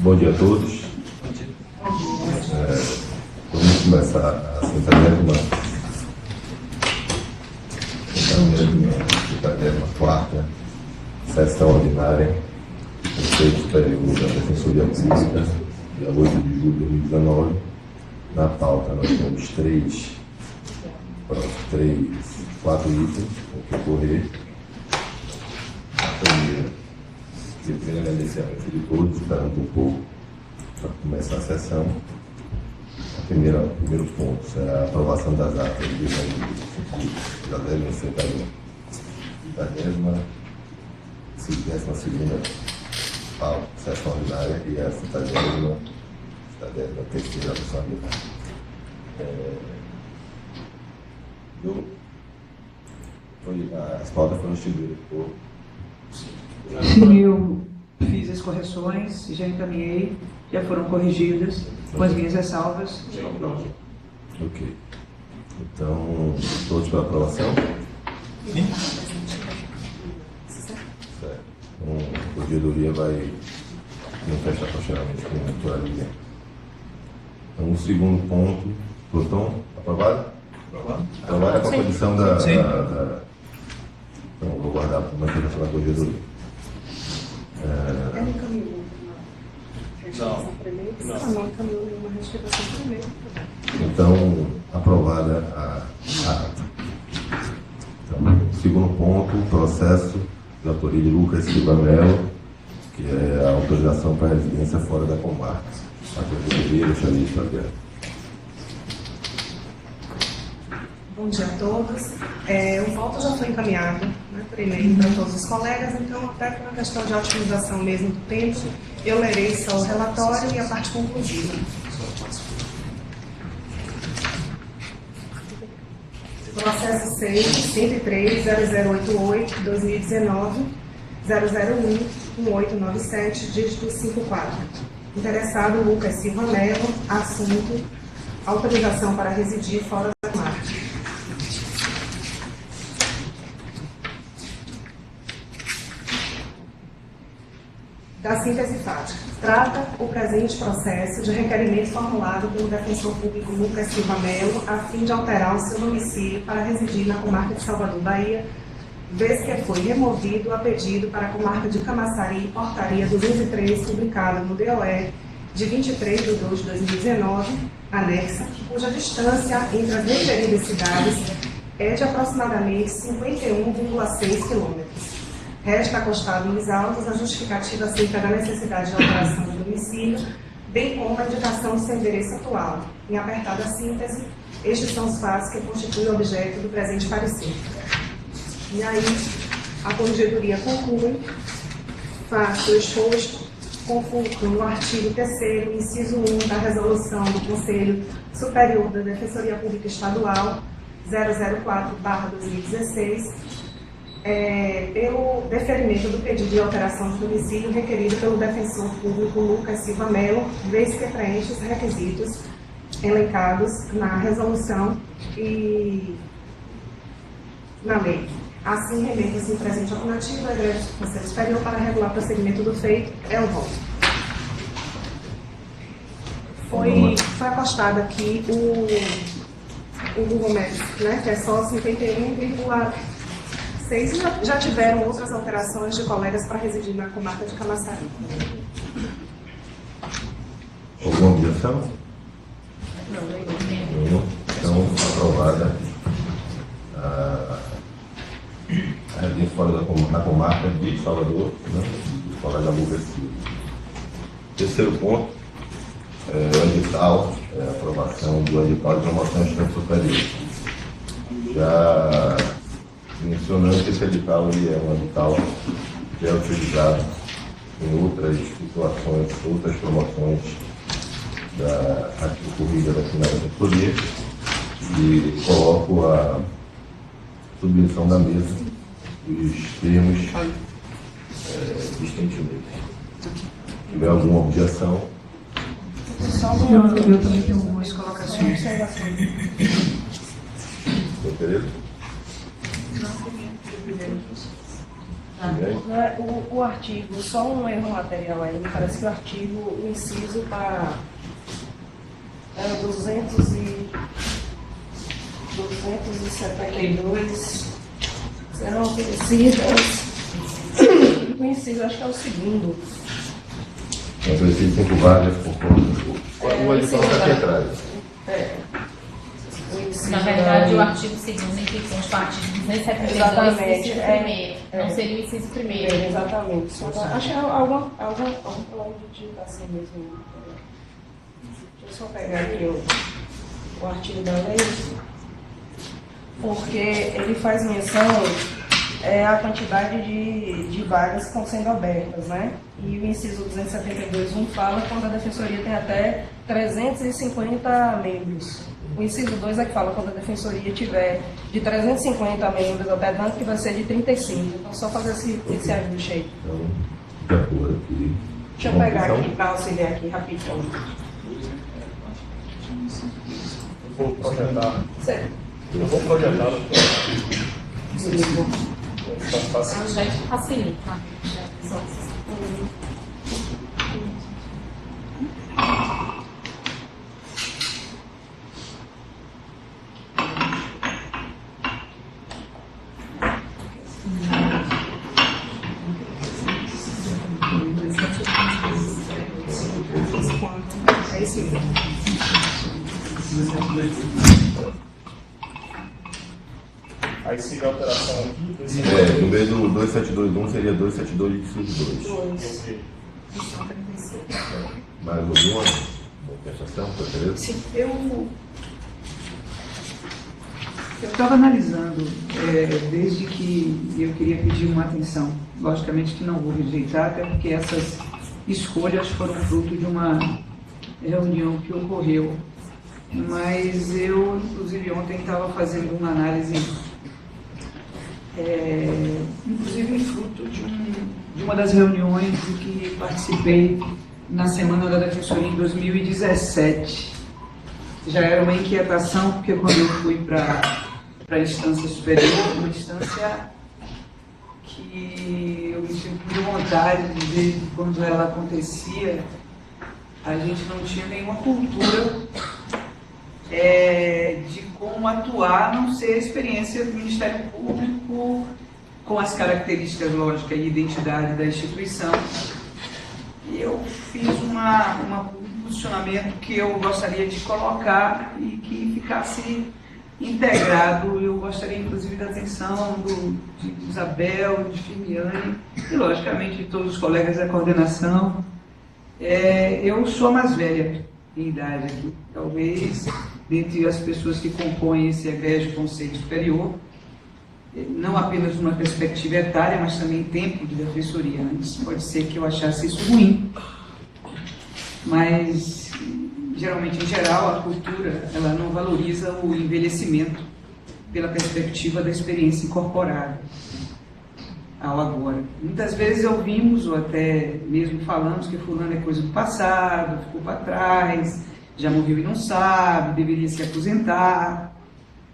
Bom dia a todos. Vamos começar a 74ª sessão ordinária do Conselho Superior da Defensoria Pública, dia 8 de julho de 2019. Na pauta nós temos quatro itens que ocorrer. Primeiro, agradecer a presença de todos, esperando um pouco para começar a sessão. O primeiro ponto é a aprovação das atas de da 12ª sessão ordinária e a 73ª sessão ordinária. As pautas foram distribuídas por... Eu fiz as correções, já encaminhei, já foram corrigidas com as minhas ressalvas. Ok. Então, todos para aprovação? Sim. Certo. Então, a corregedoria vai manifestar posteriormente com a leitura. Então, o segundo ponto, Plutão, aprovado? Aprovado é com a condição da... Então, vou guardar para a manifestação da corregedoria. Ela encaminhou não encaminhou nenhuma retificação primeiro. Então, aprovada a ata. Então, segundo ponto, processo de autoria de Lucas Silva Melo, que é a autorização para residência fora da comarca. A corregedoria deixa ali para ver. Bom dia a todos. O voto já foi encaminhado, por e-mail para todos os colegas, então, até por uma questão de otimização mesmo do tempo, eu lerei só o relatório e a parte conclusiva. Processo 103.0088/2019, 001-1897, dígito 54. Interessado Lucas Silva Melo, assunto autorização para residir fora da comarca. Da síntese fática. Trata o presente processo de requerimento formulado pelo defensor público Lucas Silva Melo a fim de alterar o seu domicílio para residir na comarca de Salvador, Bahia, vez que foi removido a pedido para a comarca de Camaçari, portaria 203, publicada no DOE de 23 de 2 de 2019, anexa, cuja distância entre as referidas cidades é de aproximadamente 51,6 km. Resta acostado nos autos a justificativa acerca da necessidade de alteração de domicílio, bem como a indicação do seu endereço atual. Em apertada síntese, estes são os fatos que constituem o objeto do presente parecer. E aí, a corregedoria conclui, fato exposto, conforme o artigo 3º, inciso 1 da resolução do Conselho Superior da Defensoria Pública Estadual 004/2016, pelo deferimento do pedido de alteração de domicílio requerido pelo defensor público Lucas Silva Melo, vez que preenche os requisitos elencados na resolução e na lei. Assim, remete-se o presente opinativo à Igreja do Conselho Superior para regular o procedimento do feito. É o voto. Foi apostado aqui o Google Maps, que é só 51,6. Já tiveram outras alterações de colegas para residir na comarca de Camaçari. Alguma objeção? Não. Então, aprovada a residência fora da comarca de Salvador, do colega Lucas Silva. Terceiro ponto, o edital, a aprovação do edital de promoção de instância superior. Já mencionando que esse edital é um edital que é utilizado em outras situações, outras promoções aqui ocorrida aqui na defensoria, e coloco a submissão da mesa dos termos distentemente. Se tiver alguma objeção. Eu também tenho algumas colocações. Tereza? O artigo, só um erro material aí, me parece que o artigo, o inciso está 272 serão oferecidas. O inciso, acho que é o segundo. Oferecido 5 vagas por conta. O edição está aqui atrás. Na verdade, o artigo 2º, em que consta o artigo 272, Exatamente, inciso primeiro. Não seria o inciso primeiro. Exatamente. Acho que é alguma digitação mesmo. Deixa eu só pegar aqui o artigo da lei, porque ele faz menção à quantidade de vagas que estão sendo abertas, né? E o inciso 272.1 fala quando a defensoria tem até 350 membros. O inciso 2 é que fala quando a defensoria tiver de 350 membros até tanto que vai ser de 35. Então, só fazer esse ajuste aí. Então, de acordo aqui. Deixa eu pegar aqui para auxiliar aqui rapidinho. Vou projetar. Certo. Eu vou projetar. Desligo. Já facilita. É isso aí. Aí seria a alteração aqui. No vez do 272.1 seria 272.2. Mais alguma contestação, para Tereza? Sim, eu estava analisando, desde que eu queria pedir uma atenção. Logicamente que não vou rejeitar, até porque essas escolhas foram fruto de uma reunião que ocorreu. Mas eu, inclusive, ontem estava fazendo uma análise, inclusive fruto de uma das reuniões em que participei na Semana da Defensoria em 2017. Já era uma inquietação, porque quando eu fui para a instância superior, uma instância que eu me tive muita vontade de ver que quando ela acontecia, a gente não tinha nenhuma cultura de como atuar, a não ser a experiência do Ministério Público, com as características lógicas e identidade da instituição. E eu fiz um posicionamento que eu gostaria de colocar e que ficasse integrado. Eu gostaria, inclusive, da atenção de Isabel, de Firmiane e, logicamente, de todos os colegas da coordenação. Eu sou a mais velha em idade aqui, talvez, dentre as pessoas que compõem esse egrégio Conselho Superior, não apenas numa perspectiva etária, mas também em tempo de defensoria. Antes pode ser que eu achasse isso ruim, mas, geralmente, em geral, a cultura ela não valoriza o envelhecimento pela perspectiva da experiência incorporada ao agora. Muitas vezes ouvimos, ou até mesmo falamos, que fulano é coisa do passado, ficou para trás, já morreu e não sabe, deveria se aposentar.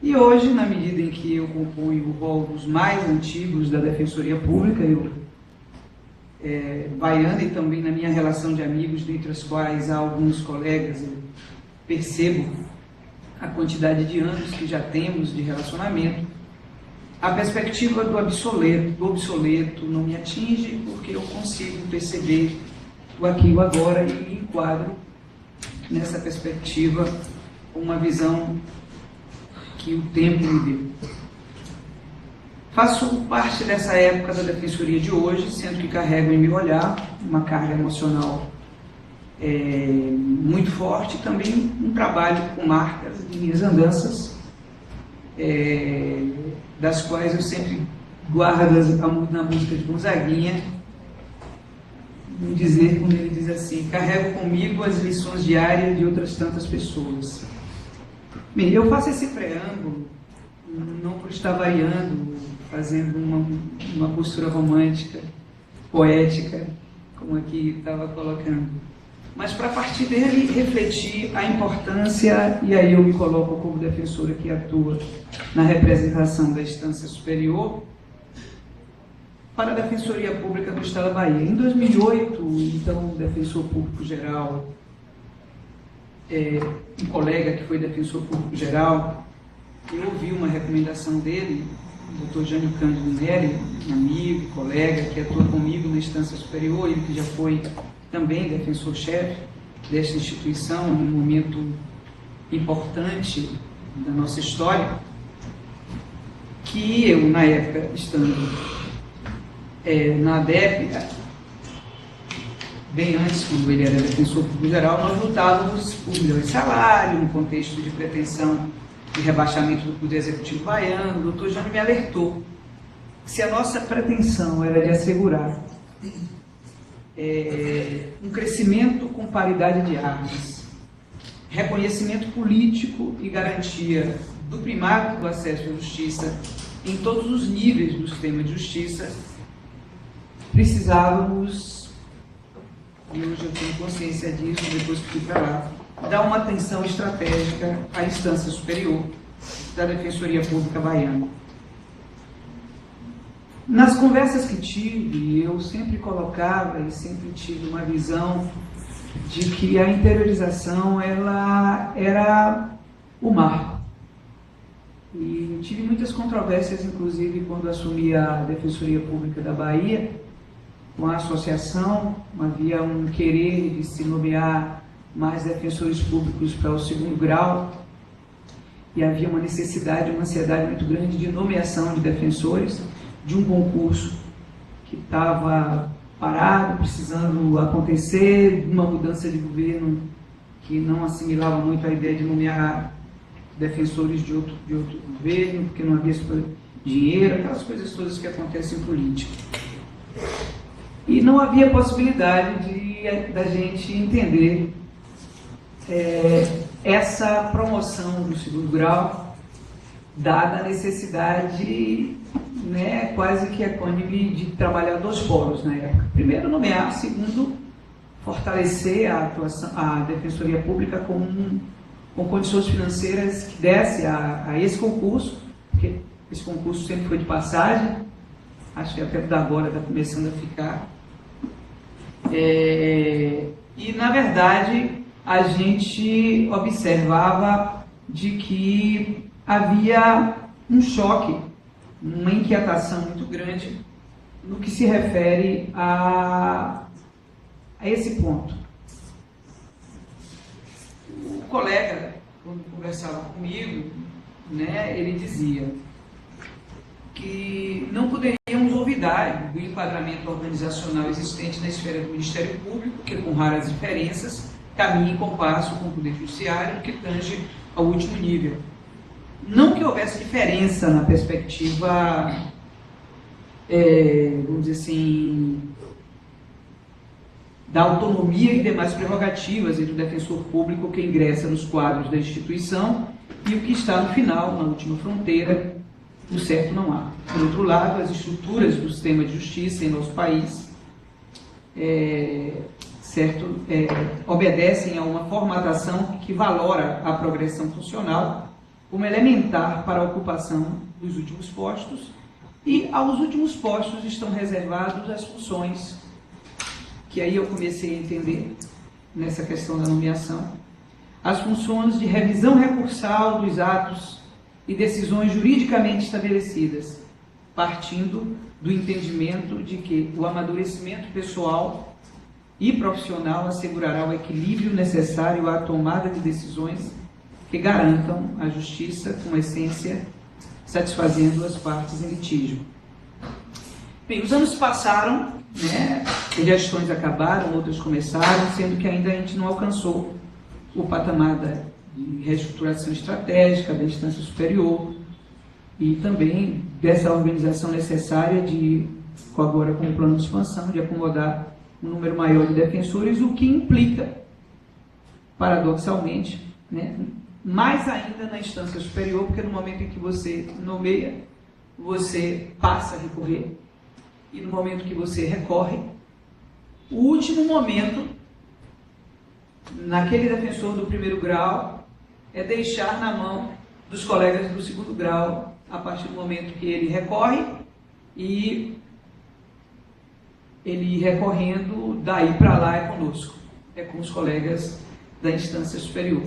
E hoje, na medida em que eu componho o rol dos mais antigos da Defensoria Pública, eu, baiana, e também na minha relação de amigos, dentre os quais há alguns colegas, eu percebo a quantidade de anos que já temos de relacionamento, a perspectiva do obsoleto não me atinge, porque eu consigo perceber o aqui e o agora e me enquadro nessa perspectiva com uma visão que o tempo me deu. Faço parte dessa época da Defensoria de hoje, sendo que carrego em meu olhar uma carga emocional muito forte, e também um trabalho com marcas de minhas andanças, das quais eu sempre guardo na música de Gonzaguinha, um dizer quando ele diz assim: carrego comigo as lições diárias de outras tantas pessoas. Bem, eu faço esse preâmbulo não por estar variando, fazendo uma postura romântica, poética, como aqui estava colocando, mas para a partir dele refletir a importância, e aí eu me coloco como defensora que atua na representação da instância superior, para a Defensoria Pública do Estado da Bahia. Em 2008, então, o defensor público geral, um colega que foi defensor público geral, eu ouvi uma recomendação dele, o Dr. Jânio Cândido Neri, um amigo, colega, que atua comigo na instância superior, ele que já foi também defensor-chefe desta instituição, num momento importante da nossa história, que eu, na época, estando na ADEP, bem antes, quando ele era defensor público geral, nós lutávamos por milhões de salário, no contexto de pretensão de rebaixamento do Poder Executivo baiano. O doutor Jânio me alertou que se a nossa pretensão era de assegurar um crescimento com paridade de armas, reconhecimento político e garantia do primato do acesso à justiça em todos os níveis do sistema de justiça, precisávamos, e hoje eu tenho consciência disso, depois que fui para lá, dar uma atenção estratégica à instância superior da Defensoria Pública Baiana. Nas conversas que tive, eu sempre colocava e sempre tive uma visão de que a interiorização ela era o mar. E tive muitas controvérsias, inclusive, quando assumi a Defensoria Pública da Bahia, com a associação. Havia um querer de se nomear mais defensores públicos para o 2º grau, e havia uma necessidade, uma ansiedade muito grande de nomeação de defensores, de um concurso que estava parado, precisando acontecer, uma mudança de governo que não assimilava muito a ideia de nomear defensores de outro governo, porque não havia dinheiro, aquelas coisas todas que acontecem em política. E não havia possibilidade da gente entender essa promoção do 2º grau, dada a necessidade, quase que equânime, de trabalhar 2 polos na época. Primeiro, nomear; segundo, fortalecer a Defensoria Pública com condições financeiras que desse a esse concurso, porque esse concurso sempre foi de passagem, acho que até agora está começando a ficar. E, na verdade, a gente observava de que havia um choque, uma inquietação muito grande no que se refere a esse ponto. O colega, quando conversava comigo, ele dizia que não poderíamos olvidar do enquadramento organizacional existente na esfera do Ministério Público, que, com raras diferenças, caminha em compasso com o Poder Judiciário, no que tange ao último nível. Não que houvesse diferença na perspectiva, vamos dizer assim, da autonomia e demais prerrogativas entre o defensor público que ingressa nos quadros da instituição e o que está no final, na última fronteira. O certo não há. Por outro lado, as estruturas do sistema de justiça em nosso país obedecem a uma formatação que valora a progressão funcional como elementar para a ocupação dos últimos postos, e aos últimos postos estão reservados as funções, que aí eu comecei a entender nessa questão da nomeação, as funções de revisão recursal dos atos e decisões juridicamente estabelecidas, partindo do entendimento de que o amadurecimento pessoal e profissional assegurará o equilíbrio necessário à tomada de decisões que garantam a justiça com essência, satisfazendo as partes em litígio. Bem, os anos passaram, gestões acabaram, outras começaram, sendo que ainda a gente não alcançou o patamar de reestruturação estratégica da instância superior e também dessa organização necessária agora com o plano de expansão, de acomodar um número maior de defensores, o que implica, paradoxalmente, mais ainda na instância superior, porque no momento em que você nomeia, você passa a recorrer, e no momento que você recorre, o último momento naquele defensor do primeiro grau é deixar na mão dos colegas do segundo grau a partir do momento que ele recorre e ele recorrendo daí para lá é conosco, é com os colegas da instância superior.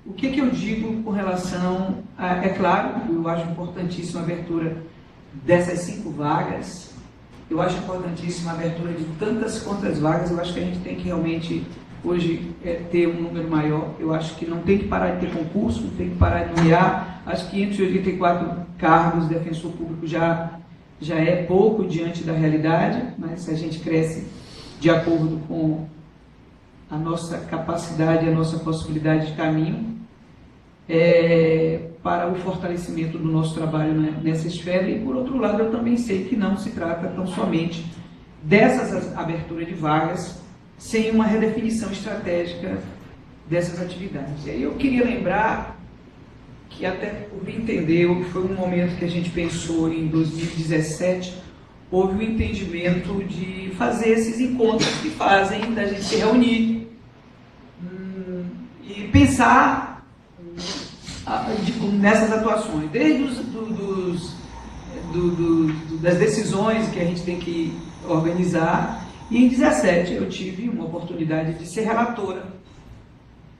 O que eu digo com relação a, é claro, eu acho importantíssima a abertura dessas 5 vagas, eu acho importantíssima a abertura de tantas quantas vagas, eu acho que a gente tem que realmente hoje ter um número maior, eu acho que não tem que parar de ter concurso, não tem que parar de nomear, acho que 584 cargos de defensor público já é pouco diante da realidade, mas a gente cresce de acordo com a nossa capacidade, a nossa possibilidade de caminho para o fortalecimento do nosso trabalho nessa esfera. E, por outro lado, eu também sei que não se trata tão somente dessas aberturas de vagas sem uma redefinição estratégica dessas atividades. E aí eu queria lembrar que, até por entender, foi um momento que a gente pensou em 2017, houve um entendimento de fazer esses encontros que fazem da gente se reunir e pensar nessas atuações, desde das decisões que a gente tem que organizar. E em 2017 eu tive uma oportunidade de ser relatora.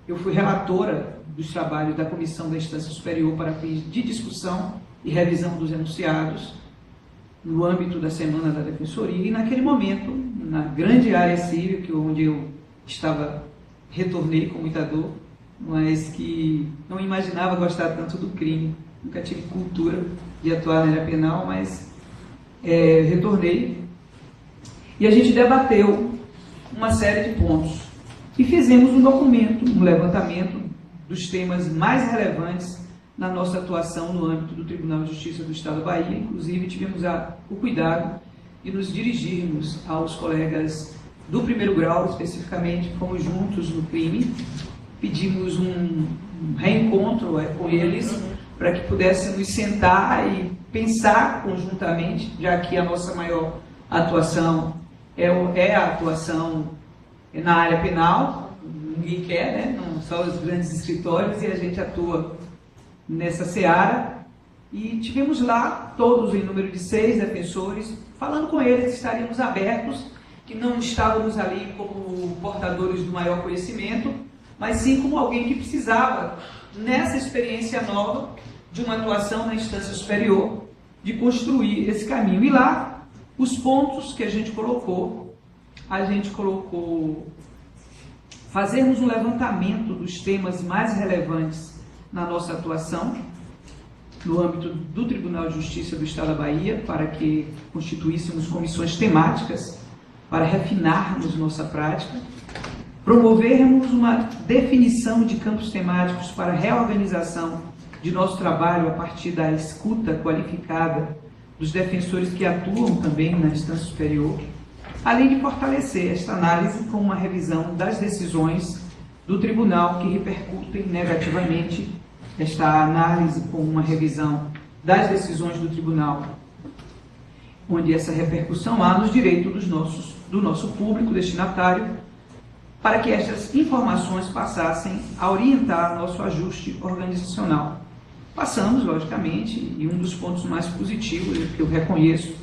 Eu fui relatora dos trabalhos da Comissão da Instância Superior para fins de discussão e revisão dos enunciados no âmbito da Semana da Defensoria, e naquele momento, na grande área civil, onde eu estava, retornei com muita dor, mas que não imaginava gostar tanto do crime, nunca tive cultura de atuar na área penal, mas retornei, e a gente debateu uma série de pontos, e fizemos um documento, um levantamento dos temas mais relevantes na nossa atuação no âmbito do Tribunal de Justiça do Estado da Bahia. Inclusive, tivemos o cuidado de nos dirigirmos aos colegas do primeiro grau, especificamente, fomos juntos no crime, pedimos um reencontro com eles, para que pudéssemos sentar e pensar conjuntamente, já que a nossa maior atuação é a atuação na área penal, ninguém quer, né? Não só os grandes escritórios, e a gente atua nessa seara, e tivemos lá todos em número de 6 defensores, falando com eles que estaríamos abertos, que não estávamos ali como portadores do maior conhecimento, mas sim como alguém que precisava, nessa experiência nova, de uma atuação na instância superior, de construir esse caminho. E lá, os pontos que a gente colocou fazermos um levantamento dos temas mais relevantes na nossa atuação, no âmbito do Tribunal de Justiça do Estado da Bahia, para que constituíssemos comissões temáticas, para refinarmos nossa prática, promovermos uma definição de campos temáticos para a reorganização de nosso trabalho a partir da escuta qualificada dos defensores que atuam também na instância superior, além de fortalecer esta análise com uma revisão das decisões do tribunal que repercutem negativamente, esta análise com uma revisão das decisões do tribunal, onde essa repercussão há nos direitos do nosso público destinatário, para que estas informações passassem a orientar nosso ajuste organizacional. Passamos, logicamente, e um dos pontos mais positivos que eu reconheço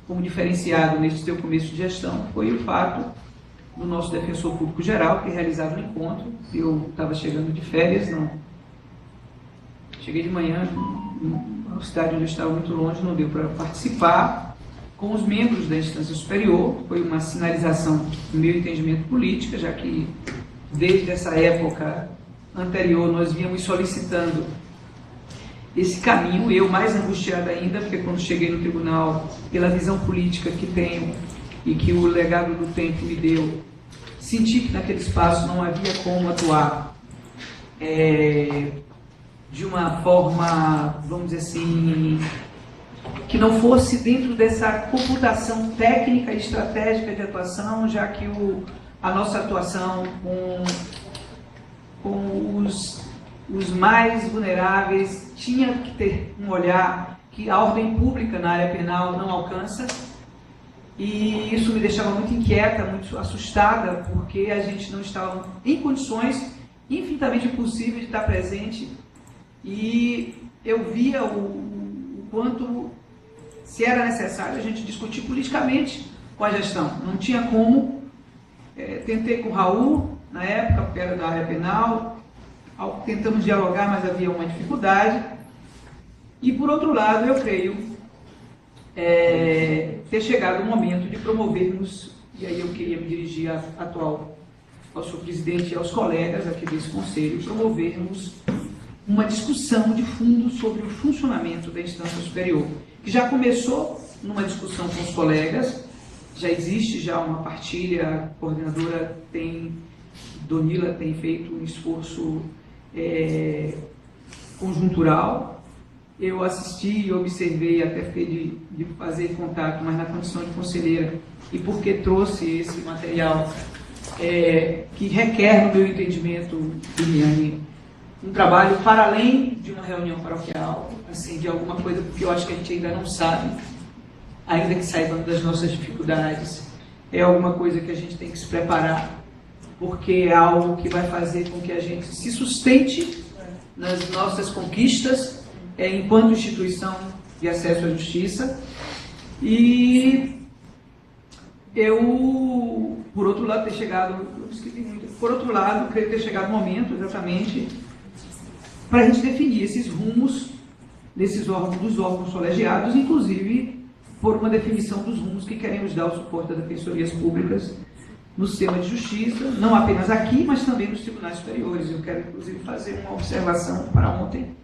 como diferenciado neste seu começo de gestão foi o fato do nosso defensor público geral ter realizado um encontro. Eu estava chegando de férias, cheguei de manhã, a cidade onde eu estava muito longe, não deu para participar, com os membros da instância superior. Foi uma sinalização, no meu entendimento, política, já que desde essa época anterior nós vínhamos solicitando esse caminho, eu mais angustiada ainda, porque quando cheguei no tribunal, pela visão política que tenho e que o legado do tempo me deu, senti que naquele espaço não havia como atuar de uma forma, vamos dizer assim, que não fosse dentro dessa computação técnica e estratégica de atuação, já que a nossa atuação com os mais vulneráveis tinha que ter um olhar que a ordem pública na área penal não alcança, e isso me deixava muito inquieta, muito assustada, porque a gente não estava em condições infinitamente possíveis de estar presente, e eu via o quanto, se era necessário, a gente discutir politicamente com a gestão. Não tinha como. Tentei com o Raul, na época, porque era da área penal, tentamos dialogar, mas havia uma dificuldade. E, por outro lado, eu creio ter chegado o momento de promovermos, e aí eu queria me dirigir ao senhor presidente e aos colegas aqui desse conselho, promovermos uma discussão de fundo sobre o funcionamento da instância superior, que já começou numa discussão com os colegas, já existe já uma partilha, a coordenadora Donila tem feito um esforço conjuntural. Eu assisti e observei, até fiquei de fazer contato, mas na condição de conselheira, e porque trouxe esse material que requer, no meu entendimento, Liliane, um trabalho para além de uma reunião paroquial, assim, de alguma coisa, porque eu acho que a gente ainda não sabe, ainda que saibamos das nossas dificuldades, é alguma coisa que a gente tem que se preparar, porque é algo que vai fazer com que a gente se sustente nas nossas conquistas enquanto instituição de acesso à justiça. E eu, por outro lado, creio ter chegado o momento, exatamente, para a gente definir esses rumos dos órgãos colegiados, inclusive por uma definição dos rumos que queremos dar ao suporte das defensorias públicas no sistema de justiça, não apenas aqui, mas também nos tribunais superiores. Eu quero, inclusive, fazer uma observação para ontem,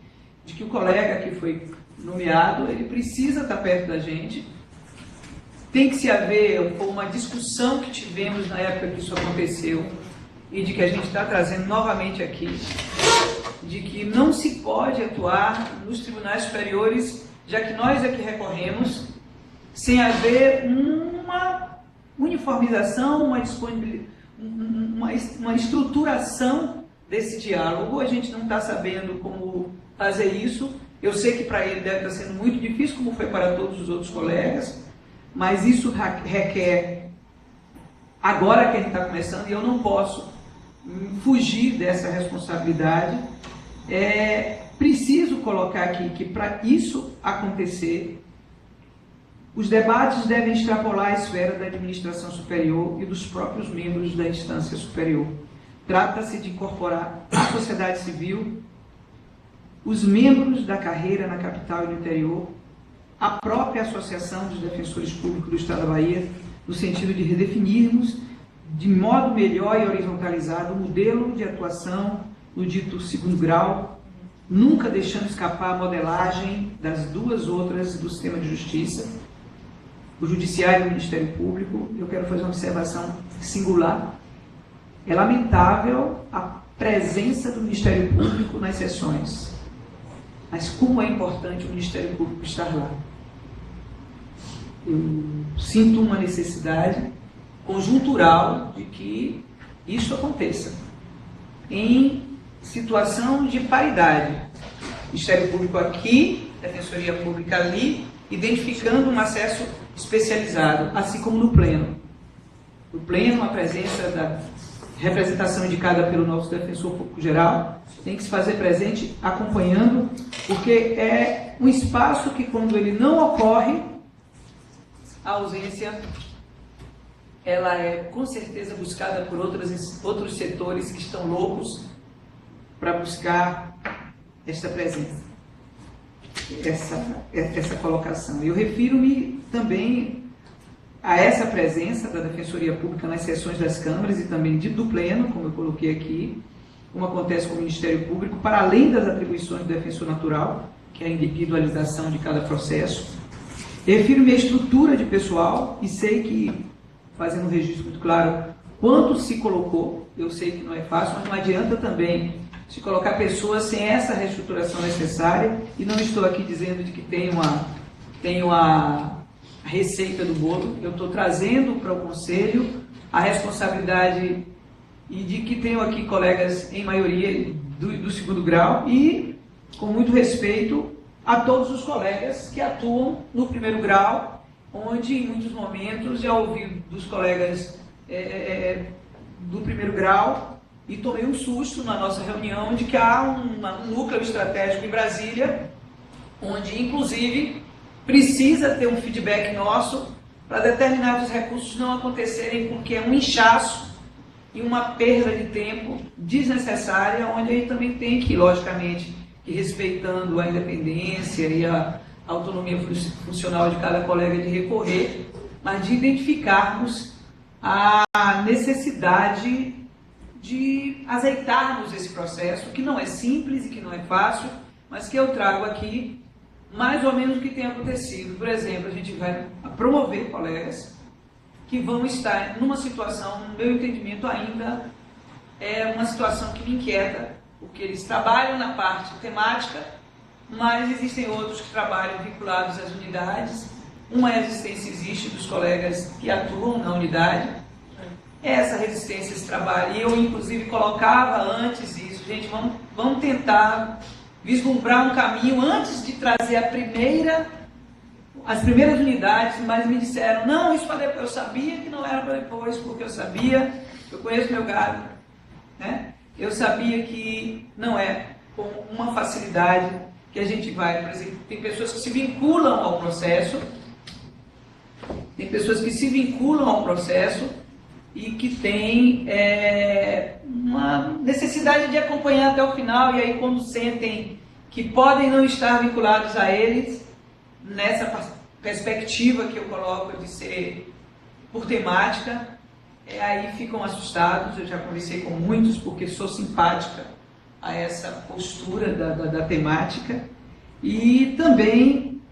de que o colega que foi nomeado, ele precisa estar perto da gente. Tem que se haver uma discussão que tivemos na época que isso aconteceu, e de que a gente está trazendo novamente aqui, de que não se pode atuar nos tribunais superiores, já que nós é que recorremos, sem haver uma uniformização, uma disponibilidade, uma estruturação desse diálogo. A gente não está sabendo como fazer isso. Eu sei que para ele deve estar sendo muito difícil, como foi para todos os outros colegas, mas isso requer, agora que a gente está começando, e eu não posso fugir dessa responsabilidade, preciso colocar aqui que para isso acontecer, os debates devem extrapolar a esfera da administração superior e dos próprios membros da instância superior. Trata-se de incorporar a sociedade civil, os membros da carreira na capital e no interior, a própria Associação dos Defensores Públicos do Estado da Bahia, no sentido de redefinirmos de modo melhor e horizontalizado o modelo de atuação no dito segundo grau, nunca deixando escapar a modelagem das duas outras do sistema de justiça, o Judiciário e o Ministério Público. Eu quero fazer uma observação singular. É lamentável a presença do Ministério Público nas sessões, mas como é importante o Ministério Público estar lá. Eu sinto uma necessidade conjuntural de que isso aconteça, em situação de paridade. Ministério Público aqui, Defensoria Pública ali, identificando um acesso especializado, assim como no Pleno. No Pleno, a presença da representação indicada pelo nosso Defensor Público Geral tem que se fazer presente acompanhando, porque é um espaço que, quando ele não ocorre, a ausência ela é com certeza buscada por outros setores que estão loucos para buscar esta presença, essa colocação. Eu refiro-me também a essa presença da Defensoria Pública nas sessões das câmaras e também do Pleno, como eu coloquei aqui, como acontece com o Ministério Público, para além das atribuições do defensor natural, que é a individualização de cada processo. Refiro-me à estrutura de pessoal e sei que, fazendo um registro muito claro, quanto se colocou, eu sei que não é fácil, mas não adianta também se colocar pessoas sem essa reestruturação necessária, e não estou aqui dizendo de que tenho a receita do bolo. Eu estou trazendo para o Conselho a responsabilidade, e de que tenho aqui colegas, em maioria, do segundo grau, e com muito respeito a todos os colegas que atuam no primeiro grau, onde em muitos momentos já ouvi dos colegas do primeiro grau e tomei um susto na nossa reunião de que há um núcleo estratégico em Brasília, onde inclusive precisa ter um feedback nosso para determinados recursos não acontecerem, porque é um inchaço e uma perda de tempo desnecessária, onde a gente também tem que, logicamente, ir respeitando a independência e a autonomia funcional de cada colega de recorrer, mas de identificarmos a necessidade de azeitarmos esse processo, que não é simples e que não é fácil, mas que eu trago aqui mais ou menos o que tem acontecido. Por exemplo, a gente vai promover colegas que vão estar numa situação, no meu entendimento ainda, é uma situação que me inquieta, porque eles trabalham na parte temática, mas existem outros que trabalham vinculados às unidades. Uma resistência existe dos colegas que atuam na unidade. Essa resistência, esse trabalho, e eu inclusive colocava antes isso, gente, vamos tentar vislumbrar um caminho antes de trazer as primeiras unidades, mas me disseram, não, isso para depois. Eu sabia que não era para depois, porque eu conheço meu gado, né? Eu sabia que não é com uma facilidade que a gente vai, por exemplo, tem pessoas que se vinculam ao processo, e que tem uma necessidade de acompanhar até o final, e aí quando sentem que podem não estar vinculados a eles, nessa perspectiva que eu coloco de ser por temática, aí ficam assustados. Eu já conversei com muitos, porque sou simpática a essa postura da temática, e também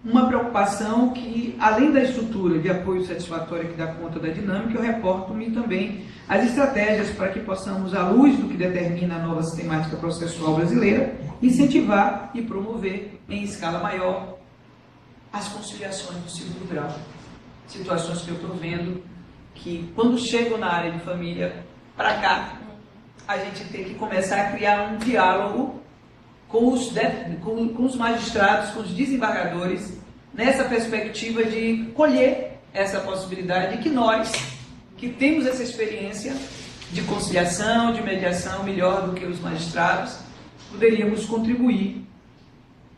uma preocupação que, além da estrutura de apoio satisfatória que dá conta da dinâmica, eu reporto-me também as estratégias para que possamos, à luz do que determina a nova sistemática processual brasileira, incentivar e promover em escala maior as conciliações do segundo grau. Situações que eu estou vendo que, quando chego na área de família, para cá, a gente tem que começar a criar um diálogo com os magistrados, com os desembargadores, nessa perspectiva de colher essa possibilidade, de que nós, que temos essa experiência de conciliação, de mediação melhor do que os magistrados, poderíamos contribuir.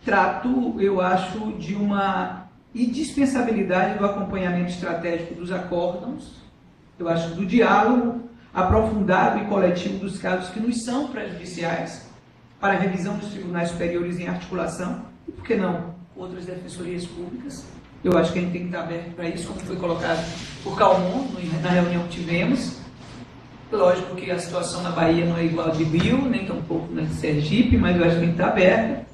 Trato, eu acho, de uma indispensabilidade do acompanhamento estratégico dos acórdãos, eu acho, do diálogo aprofundado e coletivo dos casos que nos são prejudiciais, para a revisão dos tribunais superiores em articulação, e por que não outras defensorias públicas. Eu acho que a gente tem que estar aberto para isso, como foi colocado por Calmon na reunião que tivemos. Lógico que a situação na Bahia não é igual a de Rio, nem tampouco na de Sergipe, mas eu acho que tem que estar aberto.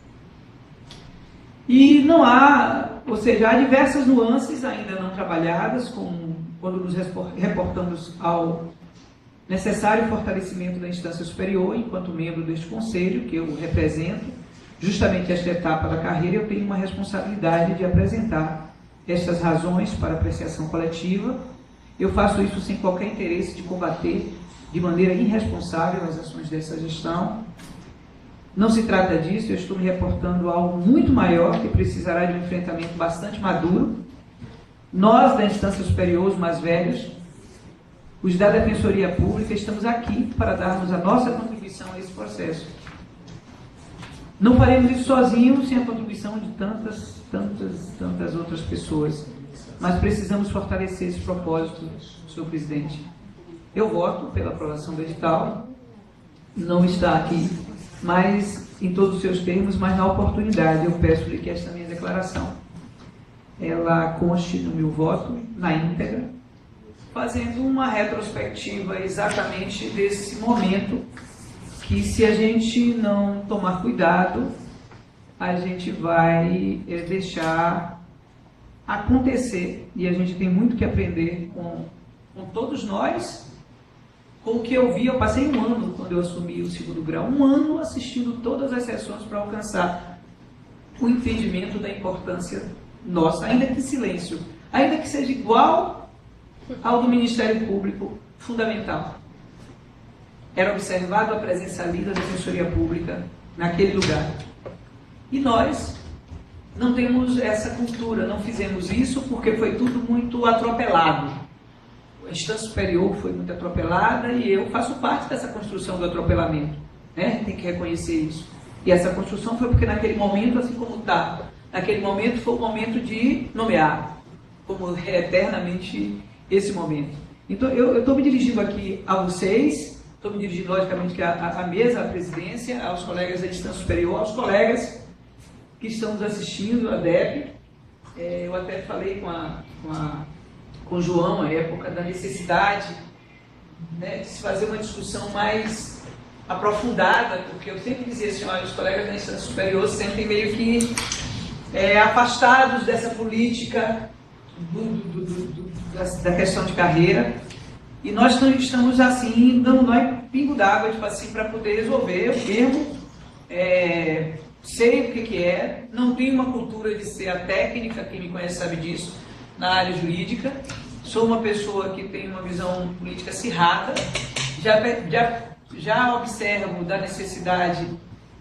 E não há, ou seja, há diversas nuances ainda não trabalhadas, como quando nos reportamos ao necessário fortalecimento da instância superior. Enquanto membro deste conselho, que eu represento, justamente esta etapa da carreira, eu tenho uma responsabilidade de apresentar estas razões para apreciação coletiva. Eu faço isso sem qualquer interesse de combater de maneira irresponsável as ações dessa gestão. Não se trata disso, eu estou me reportando a algo muito maior, que precisará de um enfrentamento bastante maduro. Nós, da instância superior, os mais velhos, os da Defensoria Pública, estamos aqui para darmos a nossa contribuição a esse processo. Não faremos isso sozinhos, sem a contribuição de tantas outras pessoas. Mas precisamos fortalecer esse propósito, senhor presidente. Eu voto pela aprovação do edital, não está aqui, mas em todos os seus termos, mas na oportunidade eu peço-lhe que esta minha declaração, ela conste no meu voto, na íntegra, fazendo uma retrospectiva exatamente desse momento, que se a gente não tomar cuidado, a gente vai deixar acontecer, e a gente tem muito que aprender com todos nós, com o que eu vi. Eu passei um ano, quando eu assumi o segundo grau, um ano assistindo todas as sessões para alcançar o entendimento da importância nossa, ainda que em silêncio, ainda que seja igual ao do Ministério Público, fundamental. Era observado a presença ali da Defensoria Pública naquele lugar. E nós, não temos essa cultura, não fizemos isso porque foi tudo muito atropelado. A instância superior foi muito atropelada e eu faço parte dessa construção do atropelamento, né? Tem que reconhecer isso. E essa construção foi porque naquele momento, assim como está, naquele momento foi o momento de nomear, como é eternamente esse momento. Então eu estou me dirigindo aqui a vocês, estou me dirigindo logicamente à mesa, à presidência, aos colegas da instância superior, aos colegas que estão nos assistindo, a DEP. Eu até falei com o João, à época, da necessidade, né, de se fazer uma discussão mais aprofundada, porque eu sempre dizia assim, olha, os colegas da instância superior se sentem meio que afastados dessa política da questão de carreira, e nós estamos assim, dando pingo d'água, tipo assim, para poder resolver. Eu mesmo sei o que é, não tenho uma cultura de ser a técnica, quem me conhece sabe disso, na área jurídica. Sou uma pessoa que tem uma visão política acirrada, já observo da necessidade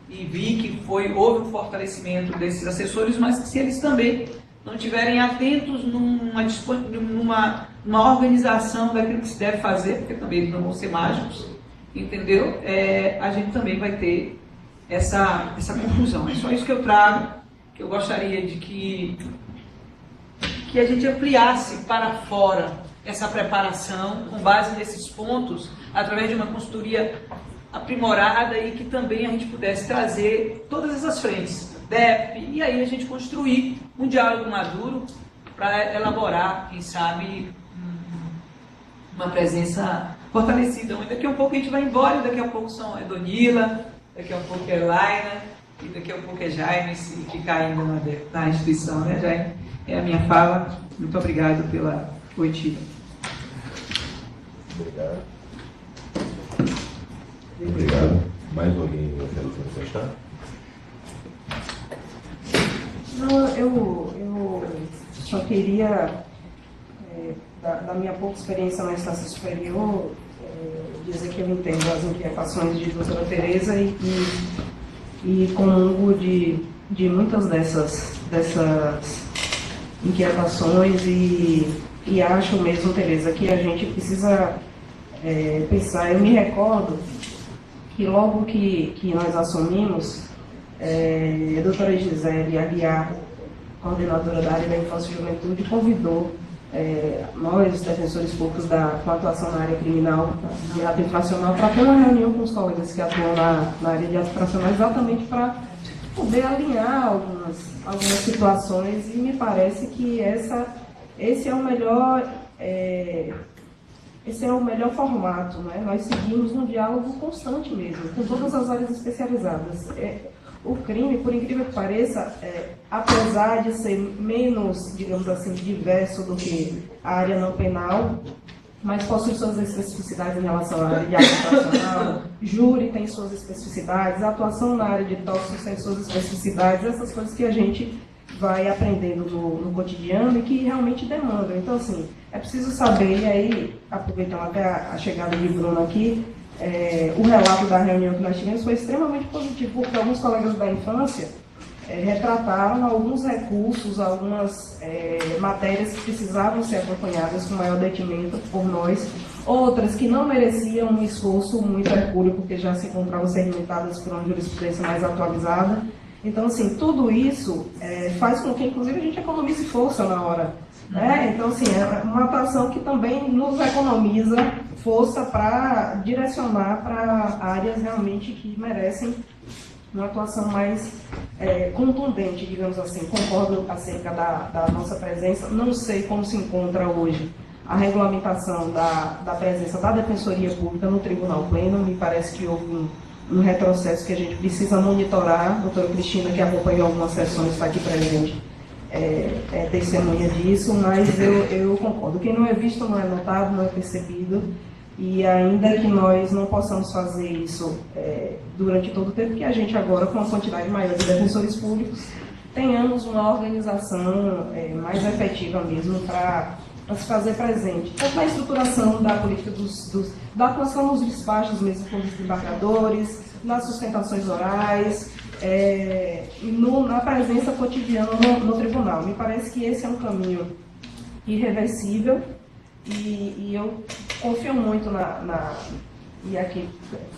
e vi que houve um fortalecimento desses assessores, mas que se eles também não estiverem atentos numa organização daquilo que se deve fazer, porque também eles não vão ser mágicos, entendeu? A gente também vai ter essa confusão. É só isso que eu trago, que eu gostaria de que a gente ampliasse para fora essa preparação com base nesses pontos, através de uma consultoria aprimorada, e que também a gente pudesse trazer todas essas frentes, DEP, e aí a gente construir um diálogo maduro para elaborar, quem sabe, uma presença fortalecida. Daqui a um pouco a gente vai embora, daqui a pouco é Donila, daqui a pouco é Laina, e daqui a pouco é Jaime, se ficar ainda na instituição, né, Jaime? É a minha fala. Muito obrigado pela oitiva. Obrigado. Obrigado. Mais alguém gostaria de se manifestar? Não, eu só queria, da minha pouca experiência na instância superior, dizer que eu entendo as inquietações de doutora Tereza e comungo de muitas dessas inquietações e acho mesmo, Tereza, que a gente precisa pensar. Eu me recordo que logo que nós assumimos, a doutora Gisele Aguiar, coordenadora da área da infância e juventude, convidou nós, defensores públicos com atuação na área criminal de ato infracional, para ter uma reunião com os colegas que atuam na área de ato infracional, exatamente para poder alinhar algumas situações, e me parece que esse é o melhor formato, né? Nós seguimos um diálogo constante mesmo, com todas as áreas especializadas. O crime, por incrível que pareça, apesar de ser menos, digamos assim, diverso do que a área não penal, mas possui suas especificidades em relação à área de ato infracional, júri tem suas especificidades, a atuação na área de tóxicos tem suas especificidades, essas coisas que a gente vai aprendendo no cotidiano e que realmente demandam. Então, assim, é preciso saber, e aí, aproveitando até a chegada de Bruno aqui, o relato da reunião que nós tivemos foi extremamente positivo, porque alguns colegas da infância retrataram alguns recursos, algumas matérias que precisavam ser acompanhadas com maior detimento por nós, outras que não mereciam um esforço muito hercúleo, porque já se encontravam segmentadas por uma jurisprudência mais atualizada. Então, assim, tudo isso faz com que, inclusive, a gente economize força na hora. Né? Então, assim, é uma atuação que também nos economiza força para direcionar para áreas realmente que merecem uma atuação mais contundente, digamos assim. Concordo acerca da nossa presença. Não sei como se encontra hoje a regulamentação da presença da Defensoria Pública no Tribunal Pleno. Me parece que houve um retrocesso que a gente precisa monitorar. A doutora Cristina, que acompanhou algumas sessões, está aqui presente, testemunha disso, mas eu concordo. Quem não é visto não é notado, não é percebido, e ainda que nós não possamos fazer isso durante todo o tempo, que a gente agora, com uma quantidade maior de defensores públicos, tenhamos uma organização mais efetiva mesmo para se fazer presente, tanto na estruturação da política da atuação nos despachos mesmo com os desembargadores, nas sustentações orais, na presença cotidiana no tribunal. Me parece que esse é um caminho irreversível e eu confio muito e aqui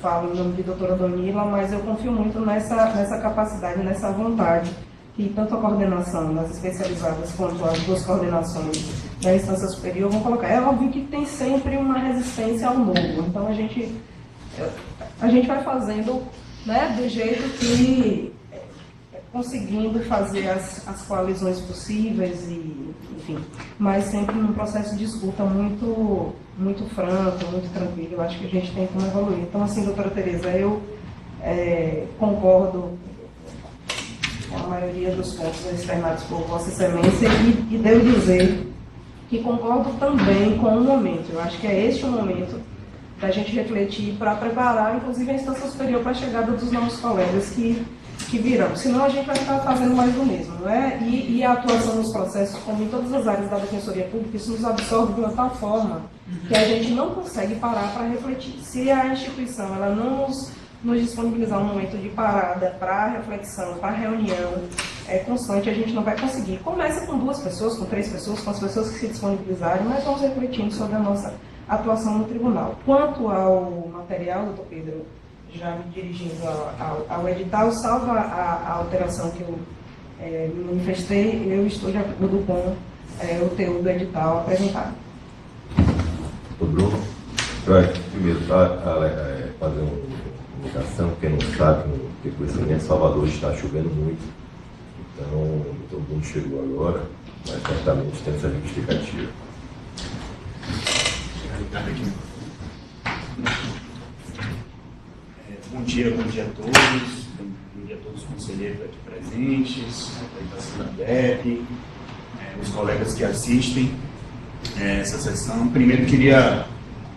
falo em nome de doutora Donila, mas eu confio muito nessa capacidade, nessa vontade que tanto a coordenação das especializadas quanto as duas coordenações da instância superior vão colocar. É óbvio que tem sempre uma resistência ao novo, então a gente vai fazendo, né, do jeito que conseguindo fazer as coalizões possíveis, enfim, mas sempre num processo de escuta muito, muito franco, muito tranquilo. Eu acho que a gente tem como evoluir. Então, assim, doutora Tereza, eu concordo com a maioria dos pontos externados por Vossa Excelência e devo dizer que concordo também com o momento. Eu acho que é este o momento da gente refletir para preparar, inclusive, a instância superior para a chegada dos novos colegas que virão. Senão a gente vai ficar fazendo mais do mesmo, não é? E a atuação nos processos, como em todas as áreas da Defensoria Pública, isso nos absorve de uma tal forma que a gente não consegue parar para refletir. Se a instituição ela não nos disponibilizar um momento de parada para reflexão, para reunião constante, a gente não vai conseguir. Começa com 2 pessoas, com 3 pessoas, com as pessoas que se disponibilizarem, mas vamos refletindo sobre a nossa atuação no tribunal. Quanto ao material, doutor Pedro, já me dirigindo ao edital, salvo a alteração que eu me manifestei, eu estou de acordo com o teor do edital apresentado. O Bruno, primeiro, fazer uma comunicação, quem não sabe, em Salvador está chovendo muito, então todo mundo chegou agora, mas certamente tem essa justificativa. Bom dia a todos, bom dia a todos os conselheiros aqui presentes, a representação da DEP, os colegas que assistem essa sessão. Primeiro queria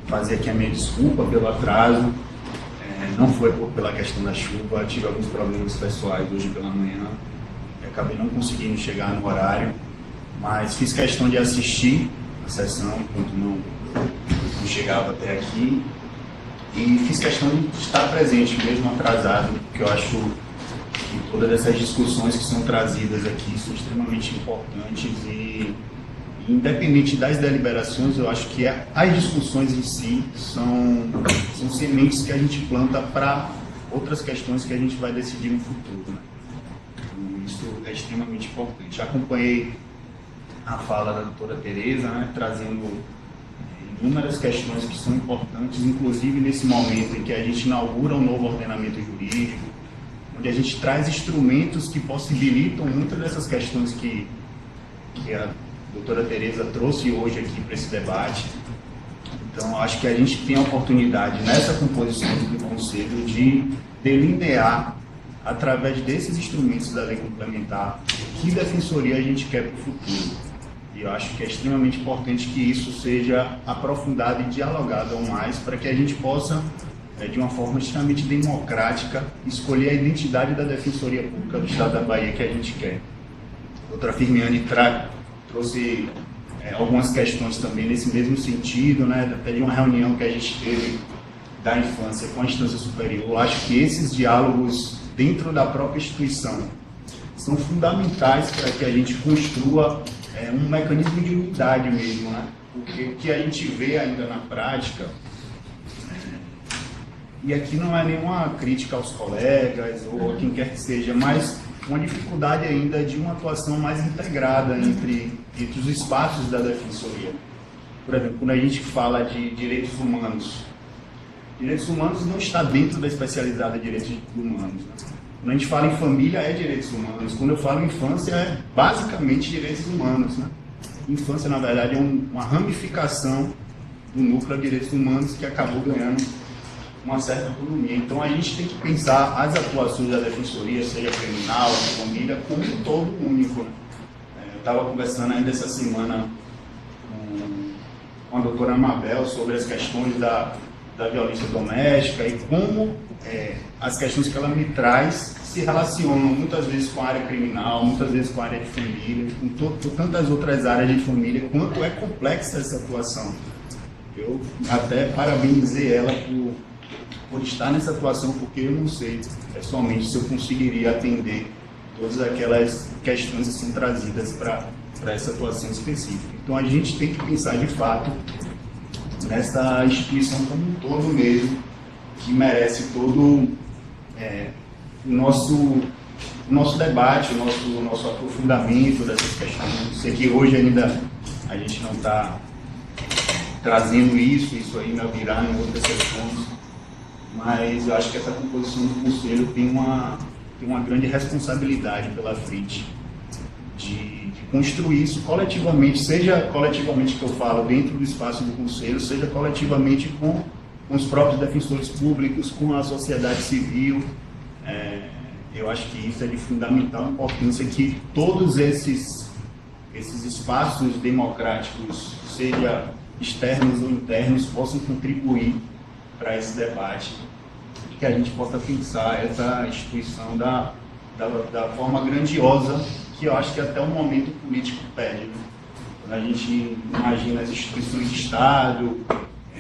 fazer aqui a minha desculpa pelo atraso, não foi pela questão da chuva, tive alguns problemas pessoais hoje pela manhã, acabei não conseguindo chegar no horário, mas fiz questão de assistir a sessão enquanto não chegava até aqui. E fiz questão de estar presente, mesmo atrasado, porque eu acho que todas essas discussões que são trazidas aqui são extremamente importantes e independente das deliberações, eu acho que as discussões em si são sementes que a gente planta para outras questões que a gente vai decidir no futuro, né? Então, isso é extremamente importante. Acompanhei a fala da doutora Tereza, né, trazendo inúmeras questões que são importantes, inclusive nesse momento em que a gente inaugura um novo ordenamento jurídico, onde a gente traz instrumentos que possibilitam muitas dessas questões que a doutora Tereza trouxe hoje aqui para esse debate. Então, acho que a gente tem a oportunidade, nessa composição do Conselho, de delinear, através desses instrumentos da lei complementar, que defensoria a gente quer para o futuro. E eu acho que é extremamente importante que isso seja aprofundado e dialogado ao mais, para que a gente possa, de uma forma extremamente democrática, escolher a identidade da Defensoria Pública do Estado da Bahia que a gente quer. A doutora Firmiani trouxe algumas questões também nesse mesmo sentido, né, até de uma reunião que a gente teve da infância com a instância superior. Eu acho que esses diálogos dentro da própria instituição são fundamentais para que a gente construa um mecanismo de unidade mesmo, né? Porque o que a gente vê ainda na prática, e aqui não é nenhuma crítica aos colegas ou a quem quer que seja, mas uma dificuldade ainda de uma atuação mais integrada entre os espaços da defensoria. Por exemplo, quando a gente fala de direitos humanos não está dentro da especializada de direitos humanos, né? Quando a gente fala em família, é direitos humanos. Quando eu falo em infância, é basicamente direitos humanos, né? Infância, na verdade, é uma ramificação do núcleo de direitos humanos que acabou ganhando uma certa autonomia. Então, a gente tem que pensar as atuações da defensoria, seja criminal, família, como um todo único, né? Eu estava conversando ainda essa semana com a doutora Amabel sobre as questões da violência doméstica e como as questões que ela me traz se relacionam muitas vezes com a área criminal, muitas vezes com a área de família, com tantas outras áreas de família, quanto é complexa essa atuação. Eu até parabenizei ela por estar nessa atuação, porque eu não sei pessoalmente se eu conseguiria atender todas aquelas questões que são trazidas para essa atuação específica. Então a gente tem que pensar de fato nessa instituição como um todo mesmo, que merece todo o nosso debate, o nosso aprofundamento dessas questões. Sei que hoje ainda a gente não está trazendo isso ainda virá em outras questões, mas eu acho que essa composição do Conselho tem uma grande responsabilidade pela frente de construir isso coletivamente, seja coletivamente que eu falo dentro do espaço do Conselho, seja coletivamente com os próprios defensores públicos, com a sociedade civil. Eu acho que isso é de fundamental importância, que todos esses espaços democráticos, seja externos ou internos, possam contribuir para esse debate, que a gente possa pensar essa instituição da forma grandiosa que eu acho que até o momento político pede. Né? Quando a gente imagina as instituições de Estado,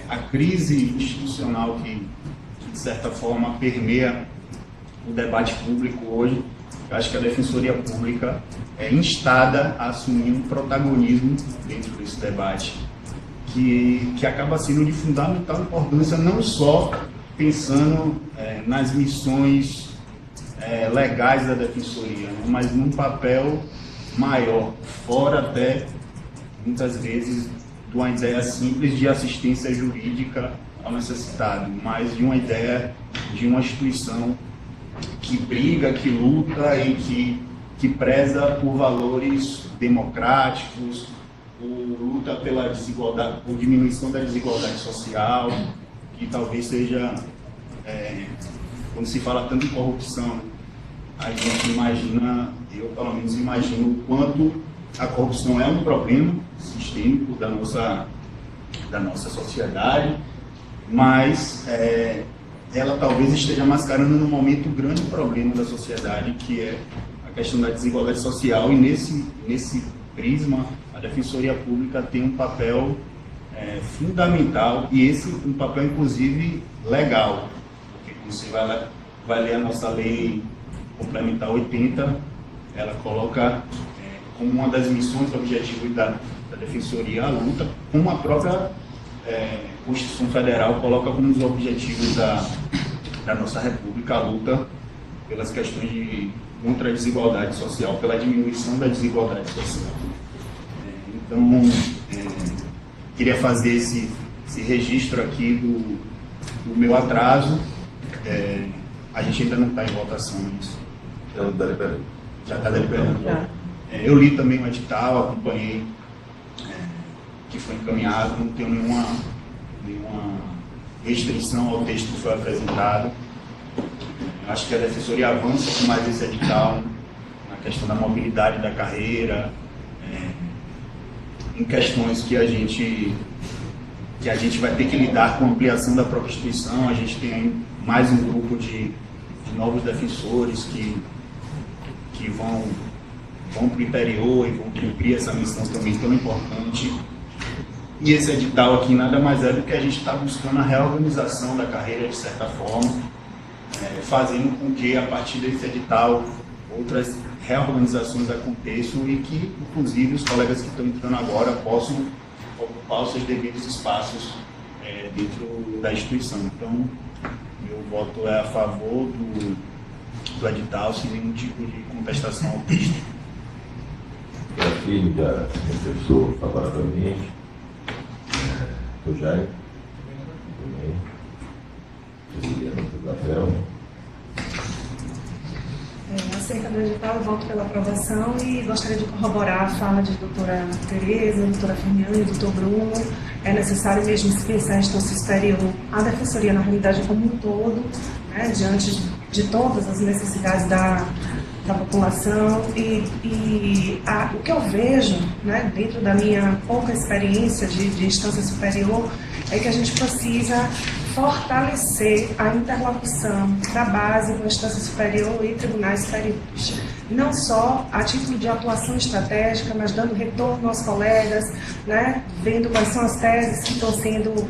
a crise institucional que de certa forma permeia o debate público hoje, eu acho que a Defensoria Pública é instada a assumir um protagonismo dentro desse debate, que acaba sendo de fundamental importância, não só pensando nas missões legais da Defensoria, né, mas num papel maior, fora até, muitas vezes, de uma ideia simples de assistência jurídica ao necessitado, mas de uma ideia de uma instituição que briga, que luta e que preza por valores democráticos, luta pela desigualdade, por diminuição da desigualdade social, que talvez seja, quando se fala tanto em corrupção, a gente imagina, eu pelo menos imagino o quanto a corrupção é um problema sistêmico da nossa sociedade, mas ela talvez esteja mascarando no momento o grande problema da sociedade, que é a questão da desigualdade social, e nesse prisma a Defensoria Pública tem um papel fundamental, e um papel inclusive legal, porque quando você vai ler a nossa lei complementar 80, ela coloca como uma das missões, objetivos da Defensoria a luta, como a própria Constituição Federal coloca como os objetivos da nossa República a luta pelas questões contra a desigualdade social, pela diminuição da desigualdade social. Então, queria fazer esse registro aqui do meu atraso. A gente ainda não está em votação nisso. Já está deliberando. Eu li também o edital, acompanhei, que foi encaminhado, não tenho nenhuma restrição ao texto que foi apresentado. Acho que a Defensoria avança com mais esse edital na questão da mobilidade da carreira, em questões que a gente vai ter que lidar com a ampliação da própria instituição. A gente tem mais um grupo de novos defensores que vão para o interior e vão cumprir essa missão também tão importante. E esse edital aqui nada mais é do que a gente está buscando a reorganização da carreira, de certa forma, fazendo com que, a partir desse edital, outras reorganizações aconteçam e que, inclusive, os colegas que estão entrando agora possam ocupar os seus devidos espaços dentro da instituição. Então, meu voto é a favor do edital, sem nenhum tipo de contestação ao texto. A filha já expressou favoravelmente. O Jair também. Isabel. Acerca do edital, eu voto pela aprovação e gostaria de corroborar a fala de doutora Tereza, doutora Fernanda e doutor Bruno. É necessário mesmo se pensar em instância superior à Defensoria na realidade como um todo, né, diante de todas as necessidades da população o que eu vejo, né, dentro da minha pouca experiência de instância superior, é que a gente precisa fortalecer a interlocução da base com a instância superior e tribunais superiores. Não só a título de atuação estratégica, mas dando retorno aos colegas, né, vendo quais são as teses que estão sendo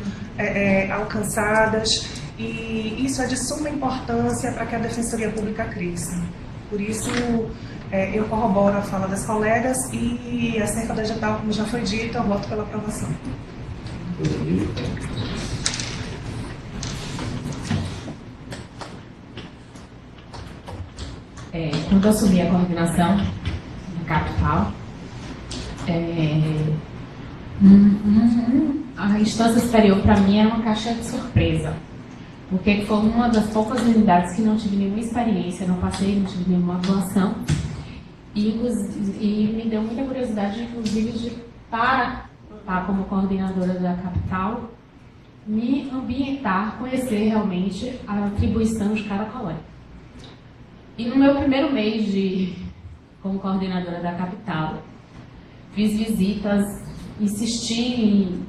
alcançadas e isso é de suma importância para que a Defensoria Pública cresça. Por isso, eu corroboro a fala das colegas e, acerca da edital, como já foi dito, eu voto pela aprovação. Quando eu assumi a coordenação da capital, a instância superior para mim era uma caixa de surpresa, porque foi uma das poucas unidades que não tive nenhuma experiência, não tive nenhuma atuação, e me deu muita curiosidade, inclusive, de estar como coordenadora da capital, me ambientar, conhecer realmente a atribuição de cada colega. E no meu primeiro mês como coordenadora da capital, fiz visitas, insisti em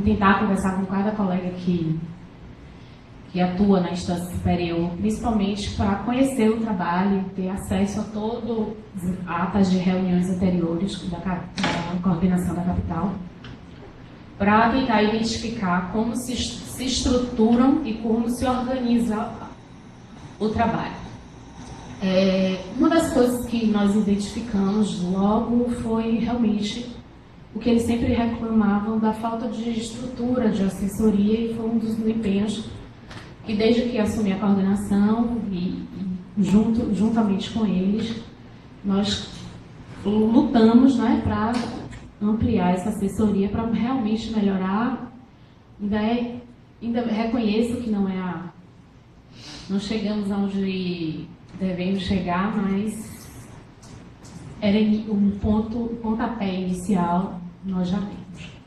tentar conversar com cada colega que atua na instância superior, principalmente para conhecer o trabalho, ter acesso a todas as atas de reuniões anteriores da coordenação da capital, para tentar identificar como se estruturam e como se organiza o trabalho. Uma das coisas que nós identificamos logo foi realmente o que eles sempre reclamavam da falta de estrutura, de assessoria, e foi um dos empenhos que, desde que assumi a coordenação e juntamente com eles, nós lutamos, né, para ampliar essa assessoria, para realmente melhorar. Ainda reconheço que não chegamos aonde devemos chegar, mas era um pontapé inicial, nós já temos.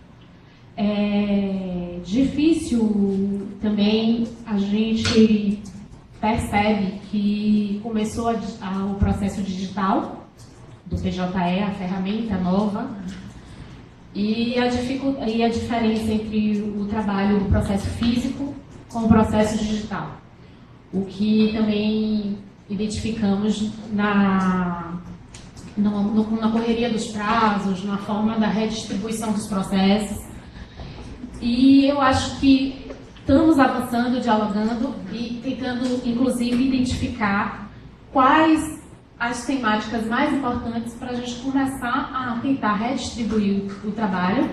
É difícil também, a gente percebe que começou o processo digital do PJE, a ferramenta nova, e a diferença entre o trabalho, o processo físico com o processo digital. O que também identificamos na correria dos prazos, na forma da redistribuição dos processos. E eu acho que estamos avançando, dialogando e tentando, inclusive, identificar quais as temáticas mais importantes para a gente começar a tentar redistribuir o trabalho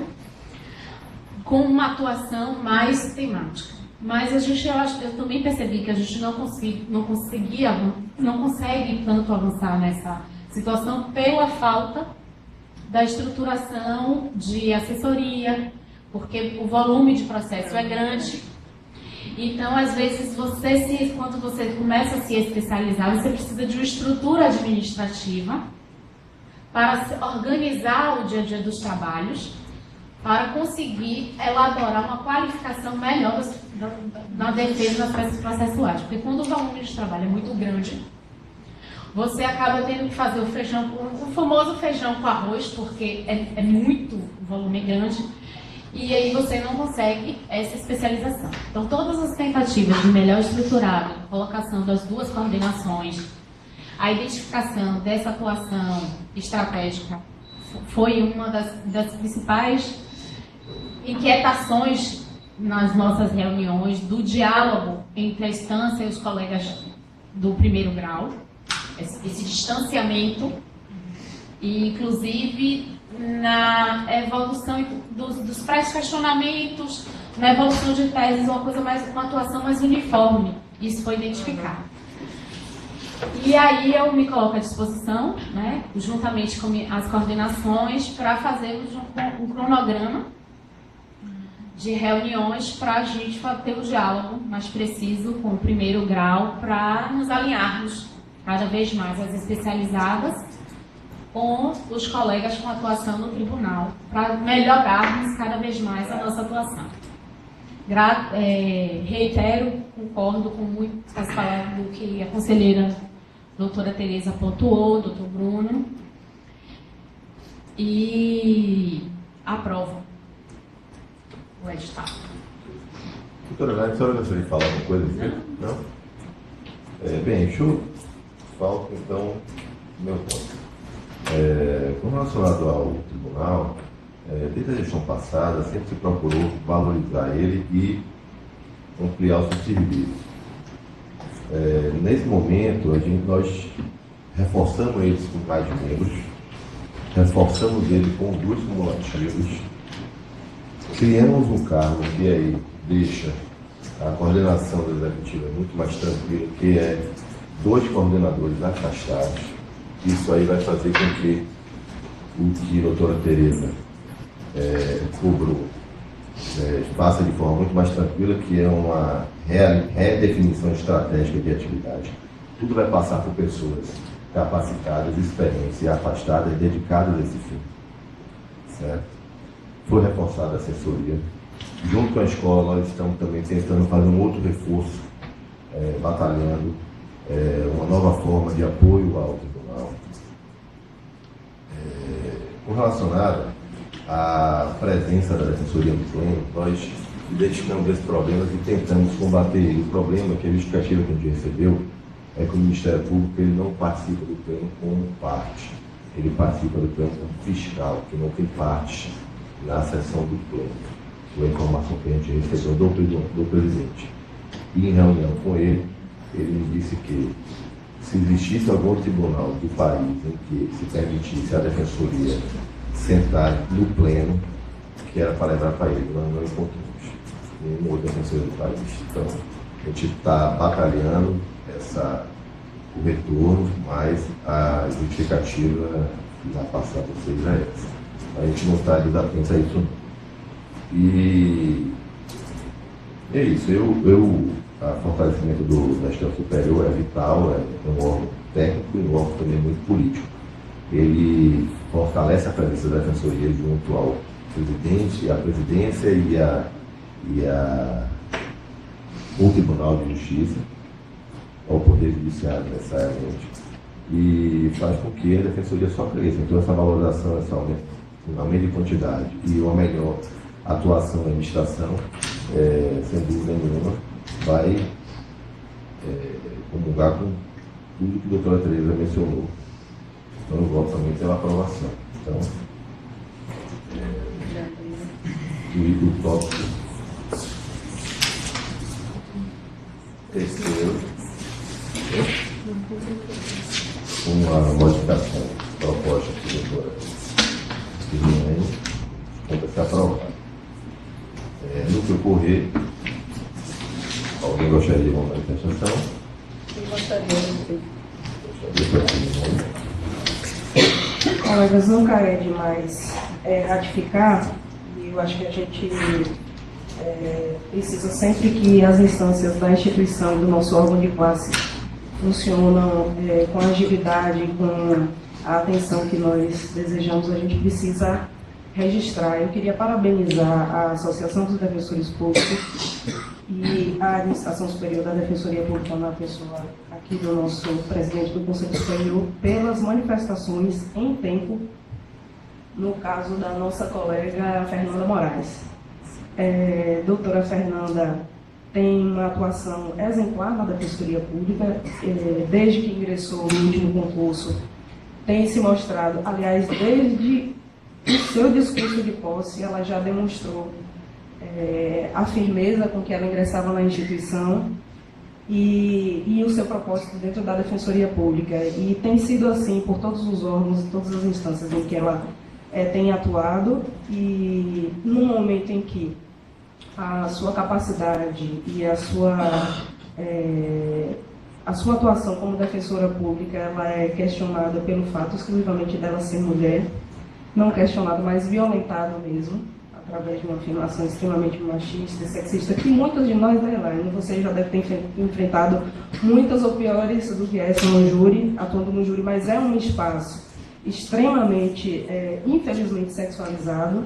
com uma atuação mais temática. Mas eu também percebi que a gente não consegue tanto avançar nessa situação pela falta da estruturação de assessoria, porque o volume de processo é grande. Então, às vezes, quando você começa a se especializar, você precisa de uma estrutura administrativa para organizar o dia a dia dos trabalhos, para conseguir elaborar uma qualificação melhor na defesa das peças processuais. Porque quando o volume de trabalho é muito grande, você acaba tendo que fazer o famoso feijão com arroz, porque é muito volume grande, e aí você não consegue essa especialização. Então, todas as tentativas de melhor estruturado, colocação das duas coordenações, a identificação dessa atuação estratégica foi uma das principais inquietações nas nossas reuniões, do diálogo entre a instância e os colegas do primeiro grau, esse distanciamento, e inclusive na evolução dos pré-questionamentos, na evolução de teses, uma atuação mais uniforme. Isso foi identificado. E aí eu me coloco à disposição, né, juntamente com as coordenações, para fazermos um cronograma de reuniões para a gente ter o diálogo mais preciso com o primeiro grau, para nos alinharmos cada vez mais as especializadas com os colegas com atuação no tribunal, para melhorarmos cada vez mais a nossa atuação. Reitero, concordo com muitas palavras do que a conselheira doutora Tereza pontuou, doutor Bruno, e aprovo o edital. Doutora Nádia, a senhora gostaria de falar alguma coisa aqui? Não? Bem, deixa eu falar então meu ponto. Com relacionado ao tribunal, desde a gestão passada sempre se procurou valorizar ele e ampliar o seu serviço. Nesse momento, nós reforçamos eles com mais membros, reforçamos ele com 2 cumulativos, criamos um cargo que aí deixa a coordenação da executiva muito mais tranquila, que é 2 coordenadores afastados. Isso aí vai fazer com que o que a doutora Tereza cobrou faça de forma muito mais tranquila, que é uma redefinição estratégica de atividade. Tudo vai passar por pessoas capacitadas, experientes e afastadas, dedicadas a esse fim. Certo? Foi reforçada a assessoria. Junto com a escola, nós estamos também tentando fazer um outro reforço, batalhando uma nova forma de apoio ao tribunal. Relacionada à presença da defensoria no pleno, nós identificamos esses problemas e tentamos combater ele. O problema que a justificativa que a gente recebeu é que o Ministério Público ele não participa do pleno como parte, ele participa do pleno como fiscal, que não tem parte na sessão do pleno. Foi a informação que a gente recebeu do presidente. E em reunião com ele, ele me disse que se existisse algum tribunal do país em que se permitisse a defensoria sentar no pleno, que era para levar para ele, nós não encontramos nenhuma outra defensoria do país. Então, a gente está batalhando o retorno, mas a justificativa que vai passar para vocês é essa. A gente não está desatento a isso não. E é isso, a fortalecimento da gestão superior é vital, é um órgão técnico e um órgão também muito político. Ele fortalece a presença da defensoria junto ao presidente, à presidência o Tribunal de Justiça, ao Poder Judiciário necessariamente, e faz com que a defensoria só cresça. Então essa valorização, esse aumento de quantidade e uma melhor atuação da administração, sem dúvida nenhuma, vai comungar com tudo que a doutora Tereza mencionou. Então eu voto também pela aprovação. Então, o tópico terceiro, uma modificação proposta pela doutora Viviane, conta ser aprovada. No que ocorrer, alguém gostaria de uma manifestação? Eu gostaria de ter. Colegas, nunca é demais ratificar, e eu acho que a gente precisa sempre que as instâncias da instituição e do nosso órgão de classe funcionam com agilidade, com a atenção que nós desejamos, a gente precisa registrar. Eu queria parabenizar a Associação dos Defensores Públicos e a Administração Superior da Defensoria Pública, na pessoa aqui do nosso presidente do Conselho Superior, pelas manifestações em tempo, no caso da nossa colega Fernanda Moraes. Doutora Fernanda tem uma atuação exemplar na Defensoria Pública, desde que ingressou no último concurso, tem se mostrado, aliás, desde o seu discurso de posse, ela já demonstrou a firmeza com que ela ingressava na instituição e o seu propósito dentro da Defensoria Pública. E tem sido assim por todos os órgãos, todas as instâncias em que ela tem atuado, e no momento em que a sua capacidade e a sua atuação como defensora pública ela é questionada pelo fato exclusivamente dela ser mulher, não questionado, mas violentado mesmo, através de uma afirmação extremamente machista e sexista, que muitos de nós, Elaine, você já deve ter enfrentado muitas ou piores do que essa no júri, atuando no júri, mas é um espaço extremamente, infelizmente, sexualizado.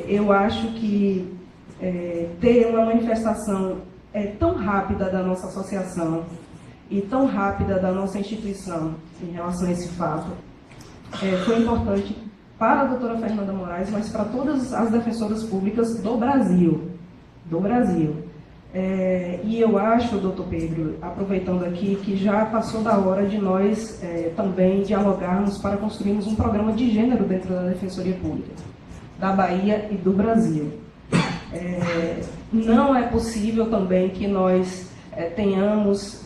Eu acho que ter uma manifestação tão rápida da nossa associação e tão rápida da nossa instituição em relação a esse fato foi importante para a doutora Fernanda Moraes, mas para todas as defensoras públicas do Brasil. E eu acho, doutor Pedro, aproveitando aqui, que já passou da hora de nós também dialogarmos para construirmos um programa de gênero dentro da Defensoria Pública da Bahia e do Brasil. não é possível também que nós tenhamos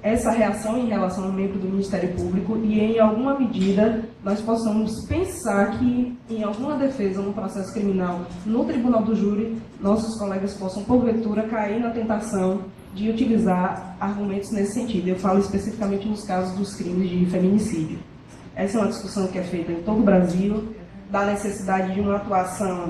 essa reação em relação ao membro do Ministério Público e, em alguma medida, nós possamos pensar que, em alguma defesa no processo criminal, no tribunal do júri, nossos colegas possam, porventura, cair na tentação de utilizar argumentos nesse sentido. Eu falo especificamente nos casos dos crimes de feminicídio. Essa é uma discussão que é feita em todo o Brasil, da necessidade de uma atuação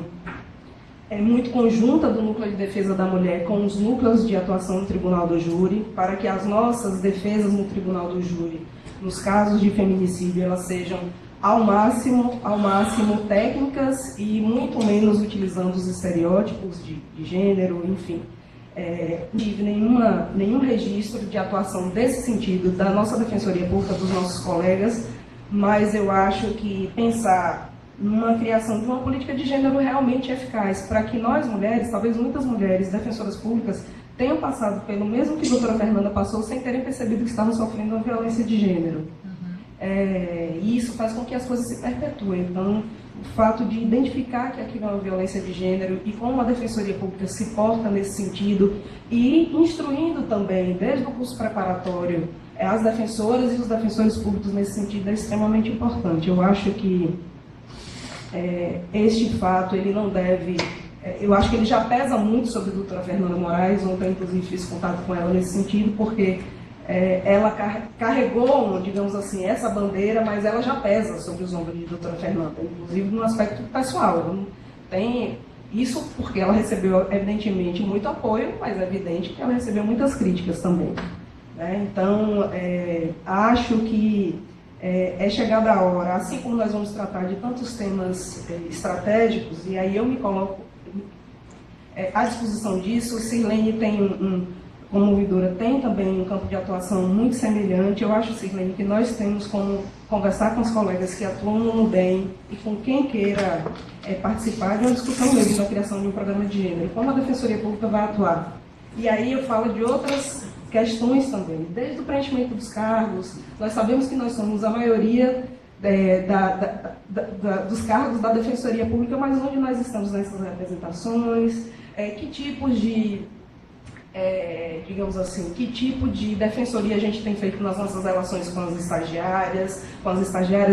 muito conjunta do Núcleo de Defesa da Mulher com os núcleos de atuação no Tribunal do Júri, para que as nossas defesas no Tribunal do Júri, nos casos de feminicídio, elas sejam ao máximo técnicas e muito menos utilizando os estereótipos de gênero, enfim. Não tive nenhum registro de atuação desse sentido da nossa Defensoria Pública, dos nossos colegas, mas eu acho que pensar numa criação de uma política de gênero realmente eficaz, para que nós mulheres, talvez muitas mulheres defensoras públicas, tenham passado pelo mesmo que a doutora Fernanda passou, sem terem percebido que estavam sofrendo uma violência de gênero. E isso faz com que as coisas se perpetuem. Então, o fato de identificar que aquilo é uma violência de gênero e como a Defensoria Pública se porta nesse sentido e instruindo também, desde o curso preparatório, as defensoras e os defensores públicos nesse sentido é extremamente importante. Eu acho que este fato, ele não deve... eu acho que ele já pesa muito sobre a doutora Fernanda Moraes. Ontem, inclusive, fiz contato com ela nesse sentido, porque ela carregou, digamos assim, essa bandeira, mas ela já pesa sobre os ombros de doutora Fernanda, inclusive no aspecto pessoal. Ela não tem isso porque ela recebeu, evidentemente, muito apoio, mas é evidente que ela recebeu muitas críticas também. Então, acho que é chegada a hora, assim como nós vamos tratar de tantos temas estratégicos, e aí eu me coloco à disposição disso. Sirlene tem como ouvidora, tem também um campo de atuação muito semelhante. Eu acho, Sirlene, que nós temos como conversar com os colegas que atuam no DEM e com quem queira participar de uma discussão mesmo da criação de um programa de gênero, como a Defensoria Pública vai atuar. E aí eu falo de outras questões também, desde o preenchimento dos cargos. Nós sabemos que nós somos a maioria dos cargos da Defensoria Pública, mas onde nós estamos nessas representações, que tipos de, digamos assim, que tipo de defensoria a gente tem feito nas nossas relações com as estagiárias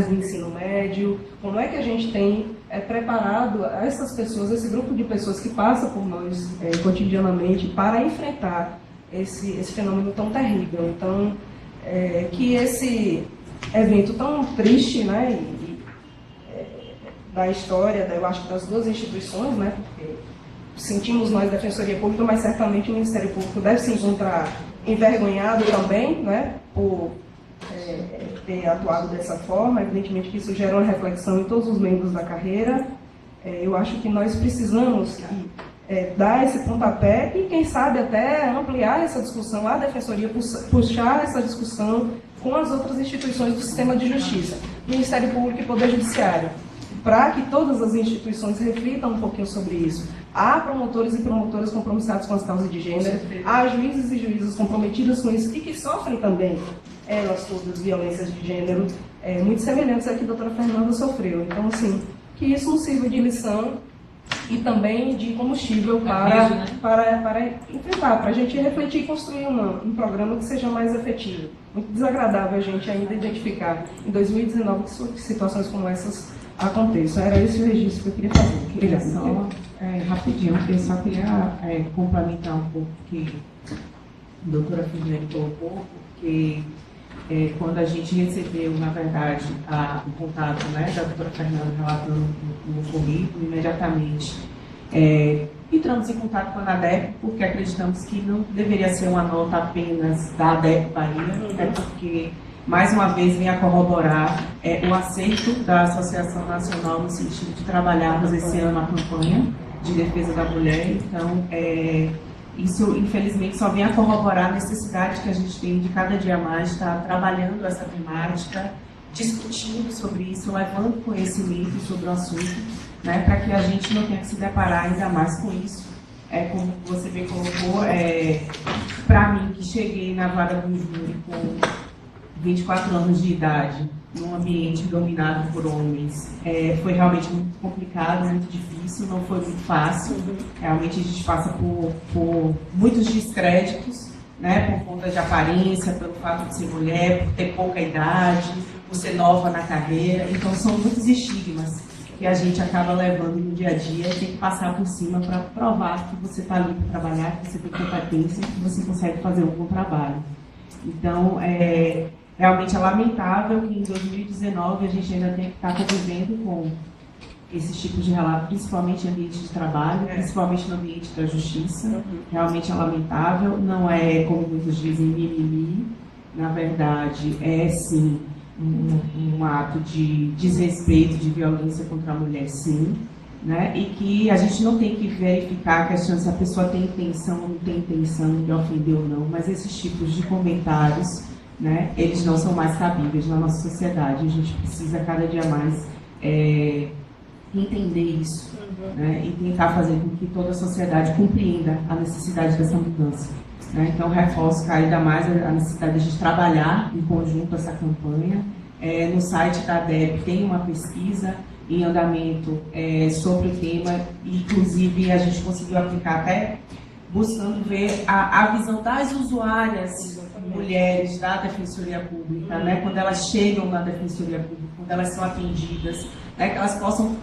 do ensino médio, como é que a gente tem preparado essas pessoas, esse grupo de pessoas que passa por nós cotidianamente para enfrentar esse fenômeno tão terrível. Então, que esse evento tão triste, né, da história, eu acho que das duas instituições, né, porque sentimos nós Defensoria Pública, mas certamente o Ministério Público deve se encontrar envergonhado também, né, por ter atuado dessa forma. Evidentemente que isso gera uma reflexão em todos os membros da carreira. Eu acho que nós precisamos dar esse pontapé e, quem sabe, até ampliar essa discussão, a Defensoria puxar essa discussão com as outras instituições do sistema de justiça, Ministério Público e Poder Judiciário, para que todas as instituições reflitam um pouquinho sobre isso. Há promotores e promotoras compromissados com as causas de gênero, há juízes e juízas comprometidos com isso e que sofrem também, elas todas, violências de gênero, muito semelhantes a que a doutora Fernanda sofreu. Então, assim, que isso nos sirva de lição e também de combustível para enfrentar, para a gente refletir e construir um programa que seja mais efetivo. Muito desagradável a gente ainda identificar em 2019 que situações como essas aconteçam. Era esse o registro que eu queria fazer. Obrigada. Só, rapidinho, eu só queria complementar um pouco o que a doutora Fernanda colocou, porque quando a gente recebeu, na verdade, o contato, né, da doutora Fernanda relatando no currículo, imediatamente entramos em contato com a ANADEP, porque acreditamos que não deveria ser uma nota apenas da ADEP Bahia, até porque, mais uma vez, vem a corroborar o acerto da Associação Nacional no sentido de trabalharmos esse ano a campanha de defesa da mulher. Então, isso, infelizmente, só vem a corroborar a necessidade que a gente tem de cada dia mais estar trabalhando essa temática, discutindo sobre isso, levando conhecimento sobre o assunto, né, para que a gente não tenha que se deparar ainda mais com isso. Como você bem colocou, para mim, que cheguei na vara do júri com 24 anos de idade, num ambiente dominado por homens, foi realmente muito complicado, muito difícil, não foi muito fácil. Realmente a gente passa por muitos descréditos, né, por conta de aparência, pelo fato de ser mulher, por ter pouca idade, por ser nova na carreira. Então são muitos estigmas que a gente acaba levando no dia a dia e tem que passar por cima para provar que você está ali para trabalhar, que você tem competência, que você consegue fazer um bom trabalho. Então, realmente é lamentável que em 2019 a gente ainda tenha que estar convivendo com esses tipos de relatos, principalmente em ambiente de trabalho, principalmente no ambiente da justiça. Realmente é lamentável, não é, como muitos dizem, mimimi. Na verdade, é sim um ato de desrespeito, de violência contra a mulher, sim. Né? E que a gente não tem que verificar a questão se a pessoa tem intenção ou não tem intenção de ofender ou não, mas esses tipos de comentários, né, eles não são mais cabíveis na nossa sociedade. A gente precisa cada dia mais entender isso, né, e tentar fazer com que toda a sociedade compreenda a necessidade dessa mudança. Né? Então, reforço ainda mais a necessidade de a gente trabalhar em conjunto essa campanha. No site da ADEP tem uma pesquisa em andamento sobre o tema, inclusive a gente conseguiu aplicar até buscando ver a visão das usuárias mulheres da Defensoria Pública, né, quando elas chegam na Defensoria Pública, quando elas são atendidas, né, que elas possam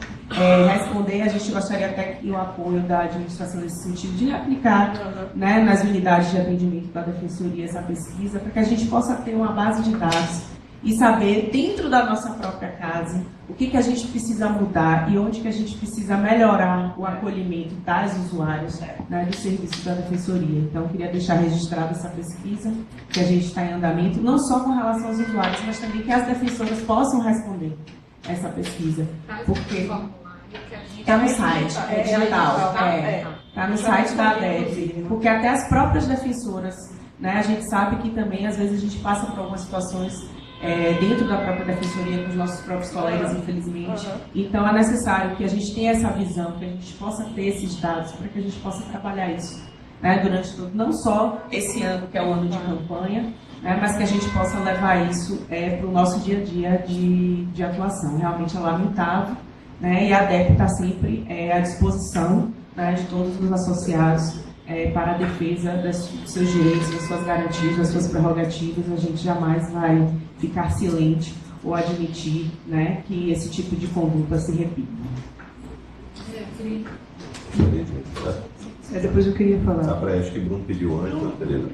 responder. A gente gostaria até que o apoio da administração nesse sentido de replicar, né, nas unidades de atendimento da Defensoria essa pesquisa, para que a gente possa ter uma base de dados e saber, dentro da nossa própria casa, o que a gente precisa mudar e onde que a gente precisa melhorar o acolhimento das usuárias, né, do serviço da Defensoria. Então, queria deixar registrada essa pesquisa, que a gente está em andamento, não só com relação aos usuários, mas também que as defensoras possam responder essa pesquisa. Porque está no site, é digital, está no site da ADEP, porque até as próprias defensoras, né, a gente sabe que também, às vezes, a gente passa por algumas situações dentro da própria Defensoria, com os nossos próprios colegas, infelizmente. Então, é necessário que a gente tenha essa visão, que a gente possa ter esses dados, para que a gente possa trabalhar isso, né, durante tudo, não só esse ano, que é o ano de campanha, né, mas que a gente possa levar isso para o nosso dia a dia de atuação. Realmente é lamentável, né, e a ADEP está sempre à disposição, né, de todos os associados para a defesa dos seus direitos, das suas garantias, das suas prerrogativas. A gente jamais vai ficar silente ou admitir, né, que esse tipo de conduta se repita. Depois eu queria falar. Acho que Bruno pediu antes, doutor Tereza.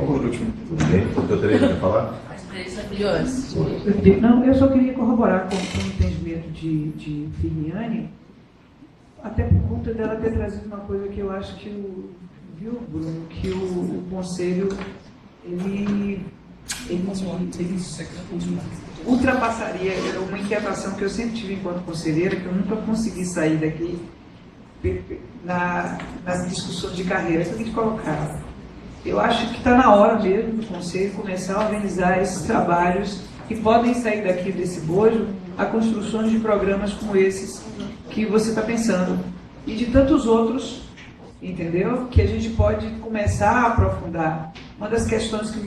Por último. Tudo bem? Doutor Tereza, quer falar? Não, eu só queria corroborar com o entendimento de Filiane, até por conta dela ter trazido uma coisa que eu acho que viu, Bruno, que o Conselho ele ultrapassaria uma inquietação que eu sempre tive enquanto conselheira, que eu nunca consegui sair daqui nas discussões de carreira que a gente colocava. Eu acho que está na hora mesmo do Conselho começar a organizar esses trabalhos que podem sair daqui desse bojo a construções de programas como esses que você está pensando e de tantos outros, entendeu? Que a gente pode começar a aprofundar. Uma das questões que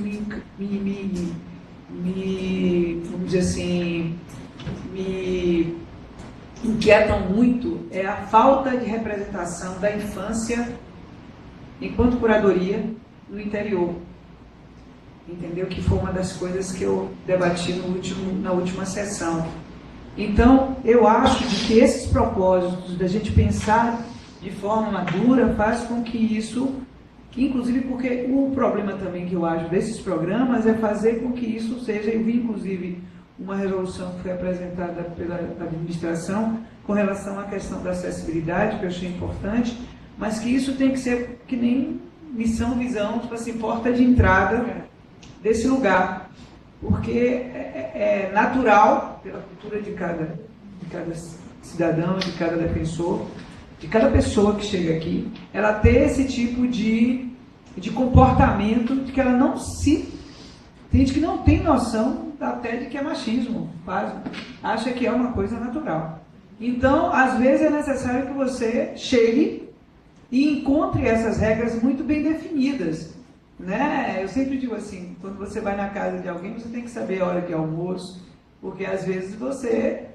vamos dizer assim, me inquietam muito é a falta de representação da infância enquanto curadoria no interior. Entendeu? Que foi uma das coisas que eu debati na última sessão. Então, eu acho de que esses propósitos da gente pensar de forma madura faz com que isso, inclusive porque o problema também que eu acho desses programas é fazer com que isso seja, eu vi inclusive uma resolução que foi apresentada pela administração com relação à questão da acessibilidade, que eu achei importante, mas que isso tem que ser que nem missão, visão, tipo assim, porta de entrada desse lugar, porque é natural, pela cultura de cada cidadão, de cada defensor, de cada pessoa que chega aqui, ela ter esse tipo de comportamento de que ela não se... Tem gente que não tem noção até de que é machismo, acha que é uma coisa natural. Então, às vezes é necessário que você chegue e encontre essas regras muito bem definidas. né? Eu sempre digo assim, quando você vai na casa de alguém, você tem que saber a hora que é almoço, porque às vezes você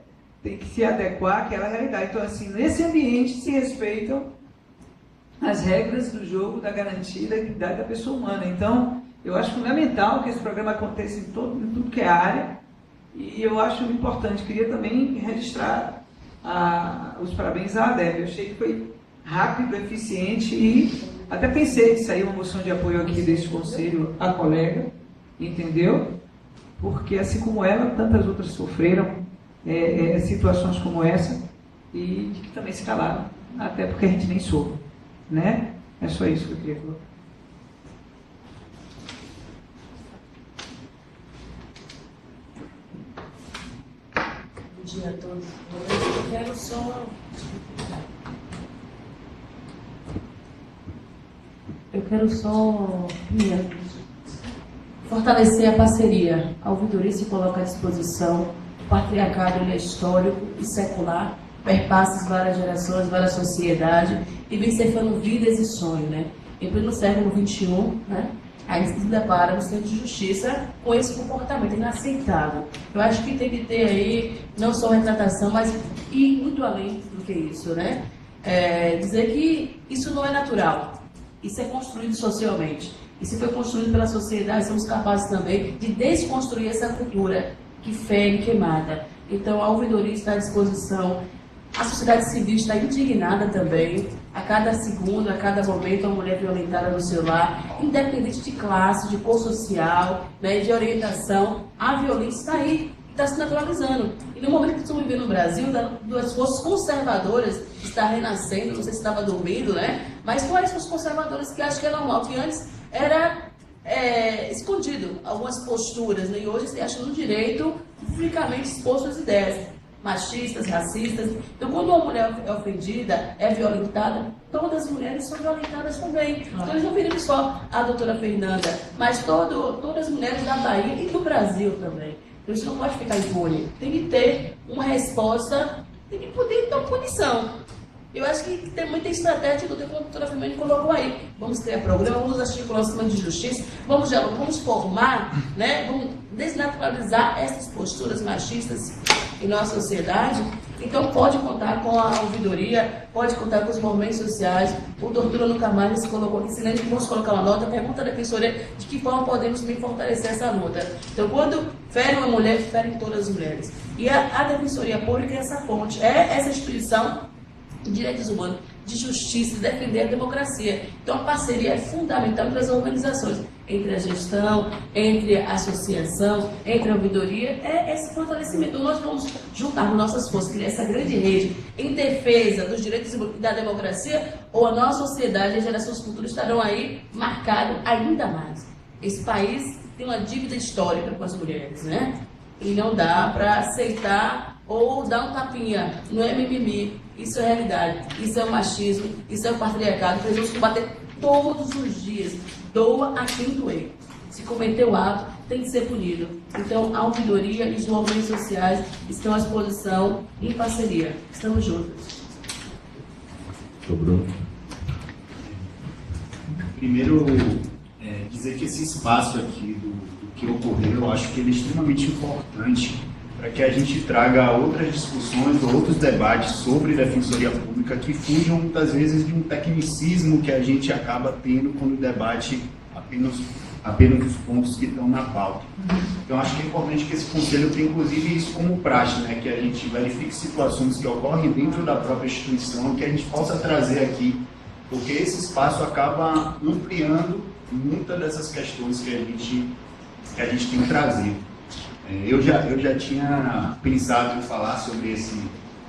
tem que se adequar àquela realidade. Então, assim, nesse ambiente se respeitam as regras do jogo, da garantia da dignidade da pessoa humana. Então, eu acho fundamental que esse programa aconteça em tudo que é área, e eu acho importante. Queria também registrar os parabéns à ADEB. Eu achei que foi rápido, eficiente, e até pensei de sair uma moção de apoio aqui desse conselho à colega, entendeu? Porque, assim como ela, tantas outras sofreram situações como essa, e que também se calaram, até porque a gente nem soube, né? É só isso que eu queria falar. Bom dia a todos. Eu quero só primeiro, fortalecer a parceria. A ouvidoria se coloca à disposição. O patriarcado ele é histórico e secular, perpassa várias gerações, várias sociedades, e vem ceifando vidas e sonhos, né? Em pleno século XXI, né? A gente se depara no centro de justiça com esse comportamento inaceitável. Eu acho que tem que ter aí não só retratação, mas ir muito além do que isso, né? Dizer que isso não é natural, isso é construído socialmente. E se foi construído pela sociedade, somos capazes também de desconstruir essa cultura que fere, que mata. Então, a ouvidoria está à disposição. A sociedade civil está indignada também. A cada segundo, a cada momento, a mulher violentada no seu lar, independente de classe, de cor social, né, de orientação, a violência está aí, está se naturalizando. E no momento que estamos vivendo no Brasil, das forças conservadoras está renascendo, não sei se estava dormindo, né? Mas quais forças conservadoras que acham que é normal, que antes era escondido algumas posturas, né? E hoje se acham no direito publicamente expor suas ideias machistas, racistas. Então, quando uma mulher é ofendida, é violentada, todas as mulheres são violentadas também. Então, eles não viram só a doutora Fernanda, mas todas as mulheres da Bahia e do Brasil também. Então, isso não pode ficar impune. Tem que ter uma resposta, tem que poder ter uma punição. Eu acho que tem muita estratégia do que a doutora Fernanda colocou aí. Vamos criar programa, vamos articular o sistema de justiça, vamos formar, né? Vamos desnaturalizar essas posturas machistas em nossa sociedade. Então pode contar com a ouvidoria, pode contar com os movimentos sociais. O doutor nunca mais se colocou aqui, silêncio, vamos colocar uma nota, pergunta da defensoria de que forma podemos também fortalecer essa luta. Então, quando fere uma mulher, ferem todas as mulheres. E a defensoria pública é essa fonte, é essa instituição de direitos humanos, de justiça, de defender a democracia. Então, a parceria é fundamental entre as organizações, entre a gestão, entre a associação, entre a ouvidoria, é esse fortalecimento. Nós vamos juntar nossas forças, criar essa grande rede em defesa dos direitos e da democracia, ou a nossa sociedade e as gerações futuras estarão aí marcadas ainda mais. Esse país tem uma dívida histórica com as mulheres, né? E não dá para aceitar ou dar um tapinha, não é mimimi. Isso é realidade, isso é o machismo, isso é o patriarcado, precisamos combater todos os dias, doa a quem doer. Se cometer o ato, tem que ser punido. Então, a ouvidoria e os movimentos sociais estão à disposição em parceria. Estamos juntos. Bruno. Primeiro, dizer que esse espaço aqui do que ocorreu, eu acho que ele é extremamente importante para que a gente traga outras discussões, outros debates sobre defensoria pública que fujam muitas vezes de um tecnicismo que a gente acaba tendo quando debate apenas os pontos que estão na pauta. Então, acho que é importante que esse conselho tenha, inclusive, isso como praxe, né? Que a gente verifique situações que ocorrem dentro da própria instituição, que a gente possa trazer aqui, porque esse espaço acaba ampliando muitas dessas questões que a gente tem trazido. Eu já tinha pensado em falar sobre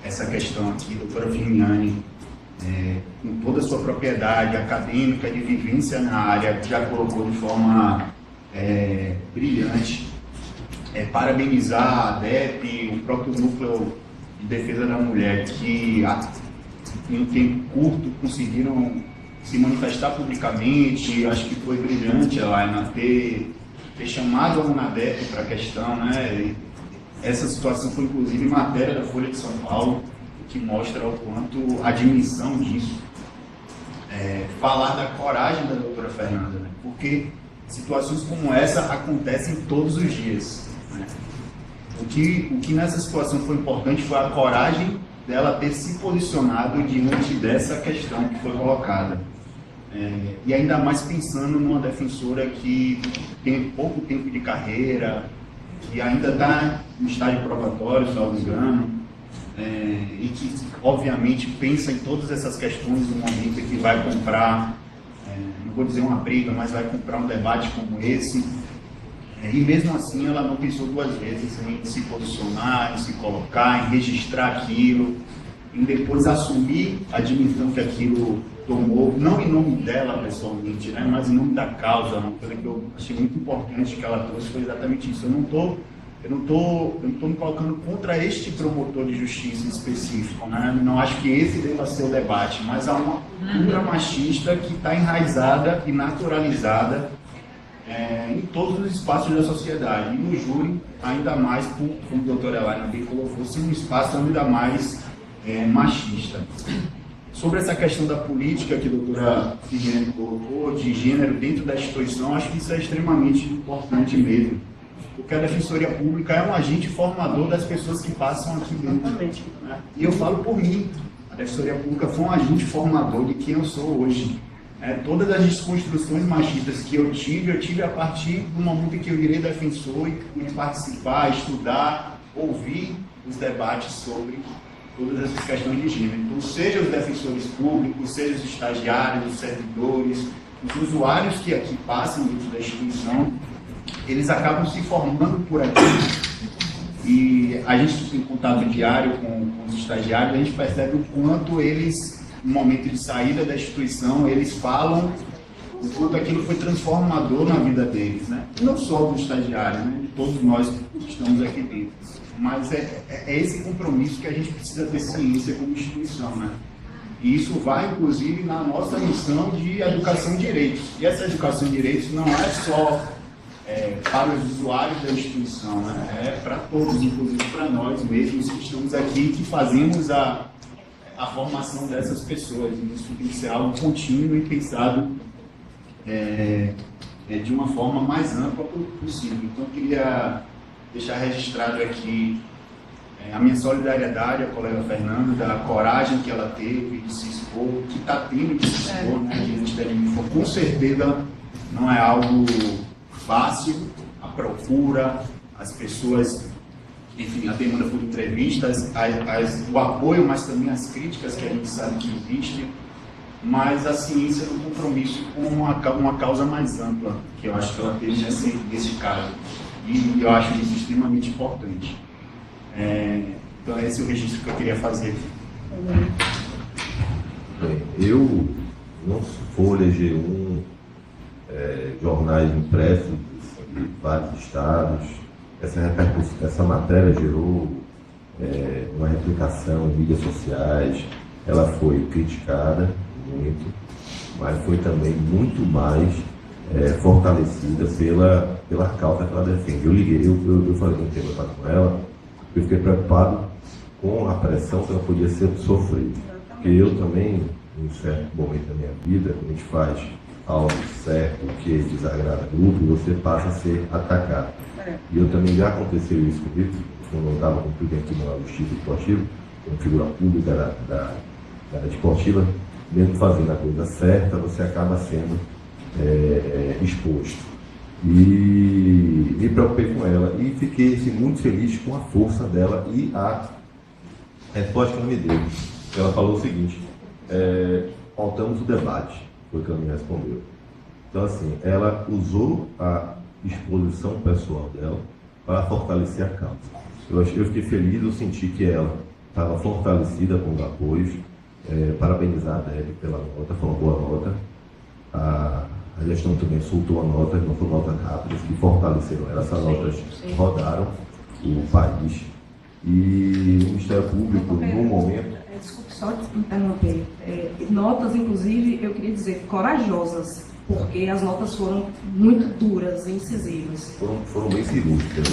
essa questão aqui, doutora Firmiani, com toda a sua propriedade acadêmica, de vivência na área, já colocou de forma brilhante. Parabenizar a ADEP, o próprio Núcleo de Defesa da Mulher, que em um tempo curto conseguiram se manifestar publicamente. Acho que foi brilhante a Laina ter chamado a UNADEP para a questão, né? Essa situação foi inclusive matéria da Folha de São Paulo, que mostra o quanto a dimensão disso. Falar da coragem da doutora Fernanda, né? Porque situações como essa acontecem todos os dias, né? O que nessa situação foi importante foi a coragem dela ter se posicionado diante dessa questão que foi colocada. E ainda mais pensando numa defensora que tem pouco tempo de carreira, que ainda está no estágio probatório, se não me engano, e que obviamente pensa em todas essas questões no momento em que vai comprar, não vou dizer uma briga, mas vai comprar um debate como esse. E mesmo assim ela não pensou duas vezes em se posicionar, em se colocar, em registrar aquilo, em depois assumir a dimensão que aquilo tomou, não em nome dela pessoalmente, né, mas em nome da causa. Uma coisa que eu achei muito importante que ela trouxe foi exatamente isso. Eu não tô me colocando contra este promotor de justiça em específico, né? Não acho que esse deva ser o debate, mas há uma cultura machista que está enraizada e naturalizada em todos os espaços da sociedade. E no júri, ainda mais, como a doutora Elaine bem colocou, um espaço ainda mais machista. Sobre essa questão da política que a doutora Figueiredo colocou, de gênero dentro da instituição, acho que isso é extremamente importante mesmo. Porque a Defensoria Pública é um agente formador das pessoas que passam aqui dentro. Né? E eu falo por mim, a Defensoria Pública foi um agente formador de quem eu sou hoje. Todas as desconstruções machistas que eu tive a partir do momento em que eu virei defensor e pude participar, estudar, ouvir os debates sobre todas essas questões de gênero. Então, seja os defensores públicos, seja os estagiários, os servidores, os usuários que aqui passam dentro da instituição, eles acabam se formando por aqui. E a gente tem contato diário com os estagiários, a gente percebe o quanto eles, no momento de saída da instituição, eles falam o quanto aquilo foi transformador na vida deles, né? Não só do estagiário, né? De todos nós que estamos aqui dentro. Mas é esse compromisso que a gente precisa ter ciência como instituição, né? E isso vai, inclusive, na nossa missão de educação de direitos. E essa educação de direitos não é só para os usuários da instituição, né? É para todos, inclusive para nós mesmos que estamos aqui, que fazemos a formação dessas pessoas. E isso tem que ser algo contínuo e pensado de uma forma mais ampla possível. Então, eu queria deixar registrado aqui a minha solidariedade à colega Fernanda, da coragem que ela teve de se expor, que está tendo de se expor, né, diante da Limifor. Com certeza não é algo fácil, a procura, as pessoas, enfim, a demanda por entrevistas, o apoio, mas também as críticas que a gente sabe que existem, mas a ciência do compromisso com uma causa mais ampla, que eu acho que ela teve nesse caso. E eu acho isso extremamente importante. Então esse é o registro que eu queria fazer. Bem, eu, não Folha, G1, jornais impressos de vários estados, essa matéria gerou uma replicação em mídias sociais, ela foi criticada muito, mas foi também muito mais fortalecida pela causa que ela defende. Eu falei um tema com ela, eu fiquei preocupado com a pressão que ela podia sofrer. Porque eu também, em um certo momento da minha vida, quando a gente faz algo certo que desagrada grupo, você passa a ser atacado. E eu também já aconteceu isso comigo, quando eu estava cumprindo aqui no Justiça Esportiva, como figura pública da área esportiva, mesmo fazendo a coisa certa, você acaba sendo exposto. E me preocupei com ela e fiquei assim, muito feliz com a força dela e a resposta que ela me deu. Ela falou o seguinte: faltamos o debate, foi o que ela me respondeu. Então, assim, ela usou a exposição pessoal dela para fortalecer a causa. Eu fiquei feliz, eu senti que ela estava fortalecida com os apoios. Parabenizar a Deb pela nota, foi uma boa nota. A gestão também soltou a nota, não foram notas rápidas, que fortaleceram ela. Essas notas rodaram o país. E o Ministério Público, no momento... Desculpe só te interromper. Notas, inclusive, eu queria dizer, corajosas, porque as notas foram muito duras e incisivas. Foram bem cirúrgicas.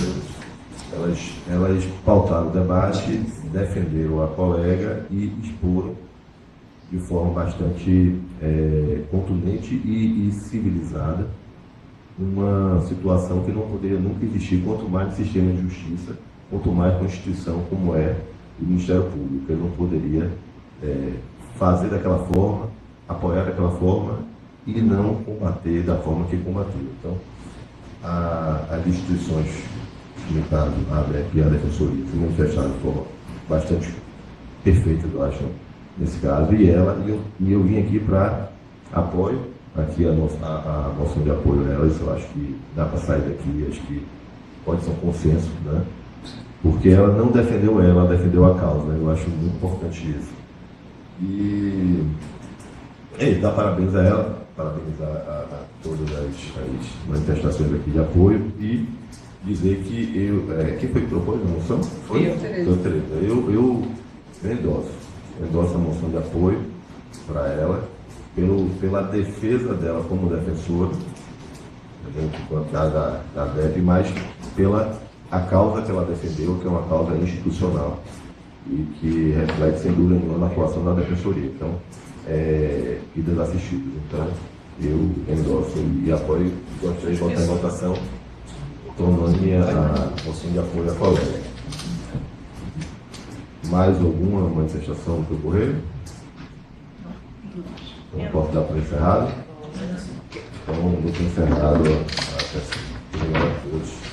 Elas pautaram o debate, defenderam a colega e exporam de forma bastante contundente e civilizada uma situação que não poderia nunca existir, quanto mais no sistema de justiça, quanto mais com uma instituição como é o Ministério Público. Ele não poderia fazer daquela forma, apoiar daquela forma e não combater da forma que combateu. Então, as instituições, no caso, a ABEP e a Defensoria, se manifestaram de forma bastante perfeita, eu acho, nesse caso, e eu vim aqui para apoio, aqui a moção de apoio a elas. Eu acho que dá para sair daqui, acho que pode ser um consenso, né? Porque ela não defendeu ela defendeu a causa, né? Eu acho muito importante isso. E dar parabéns a ela, parabéns a todas as manifestações aqui de apoio e dizer que quem foi que propôs a moção? Foi? Eu, Tereza. Eu endosso a moção de apoio para ela, pela defesa dela como defensora, enquanto da ABEP, mas pela a causa que ela defendeu, que é uma causa institucional e que reflete, sem dúvida nenhuma, na atuação da Defensoria. Então, e dos assistidos. Então, eu endosso e apoio, gostaria de botar em votação, tornando-me a moção de apoio à colega. Mais alguma manifestação que ocorrer? Então, posso dar por encerrado? Então, vou ter encerrado a sessão. Obrigado a todos.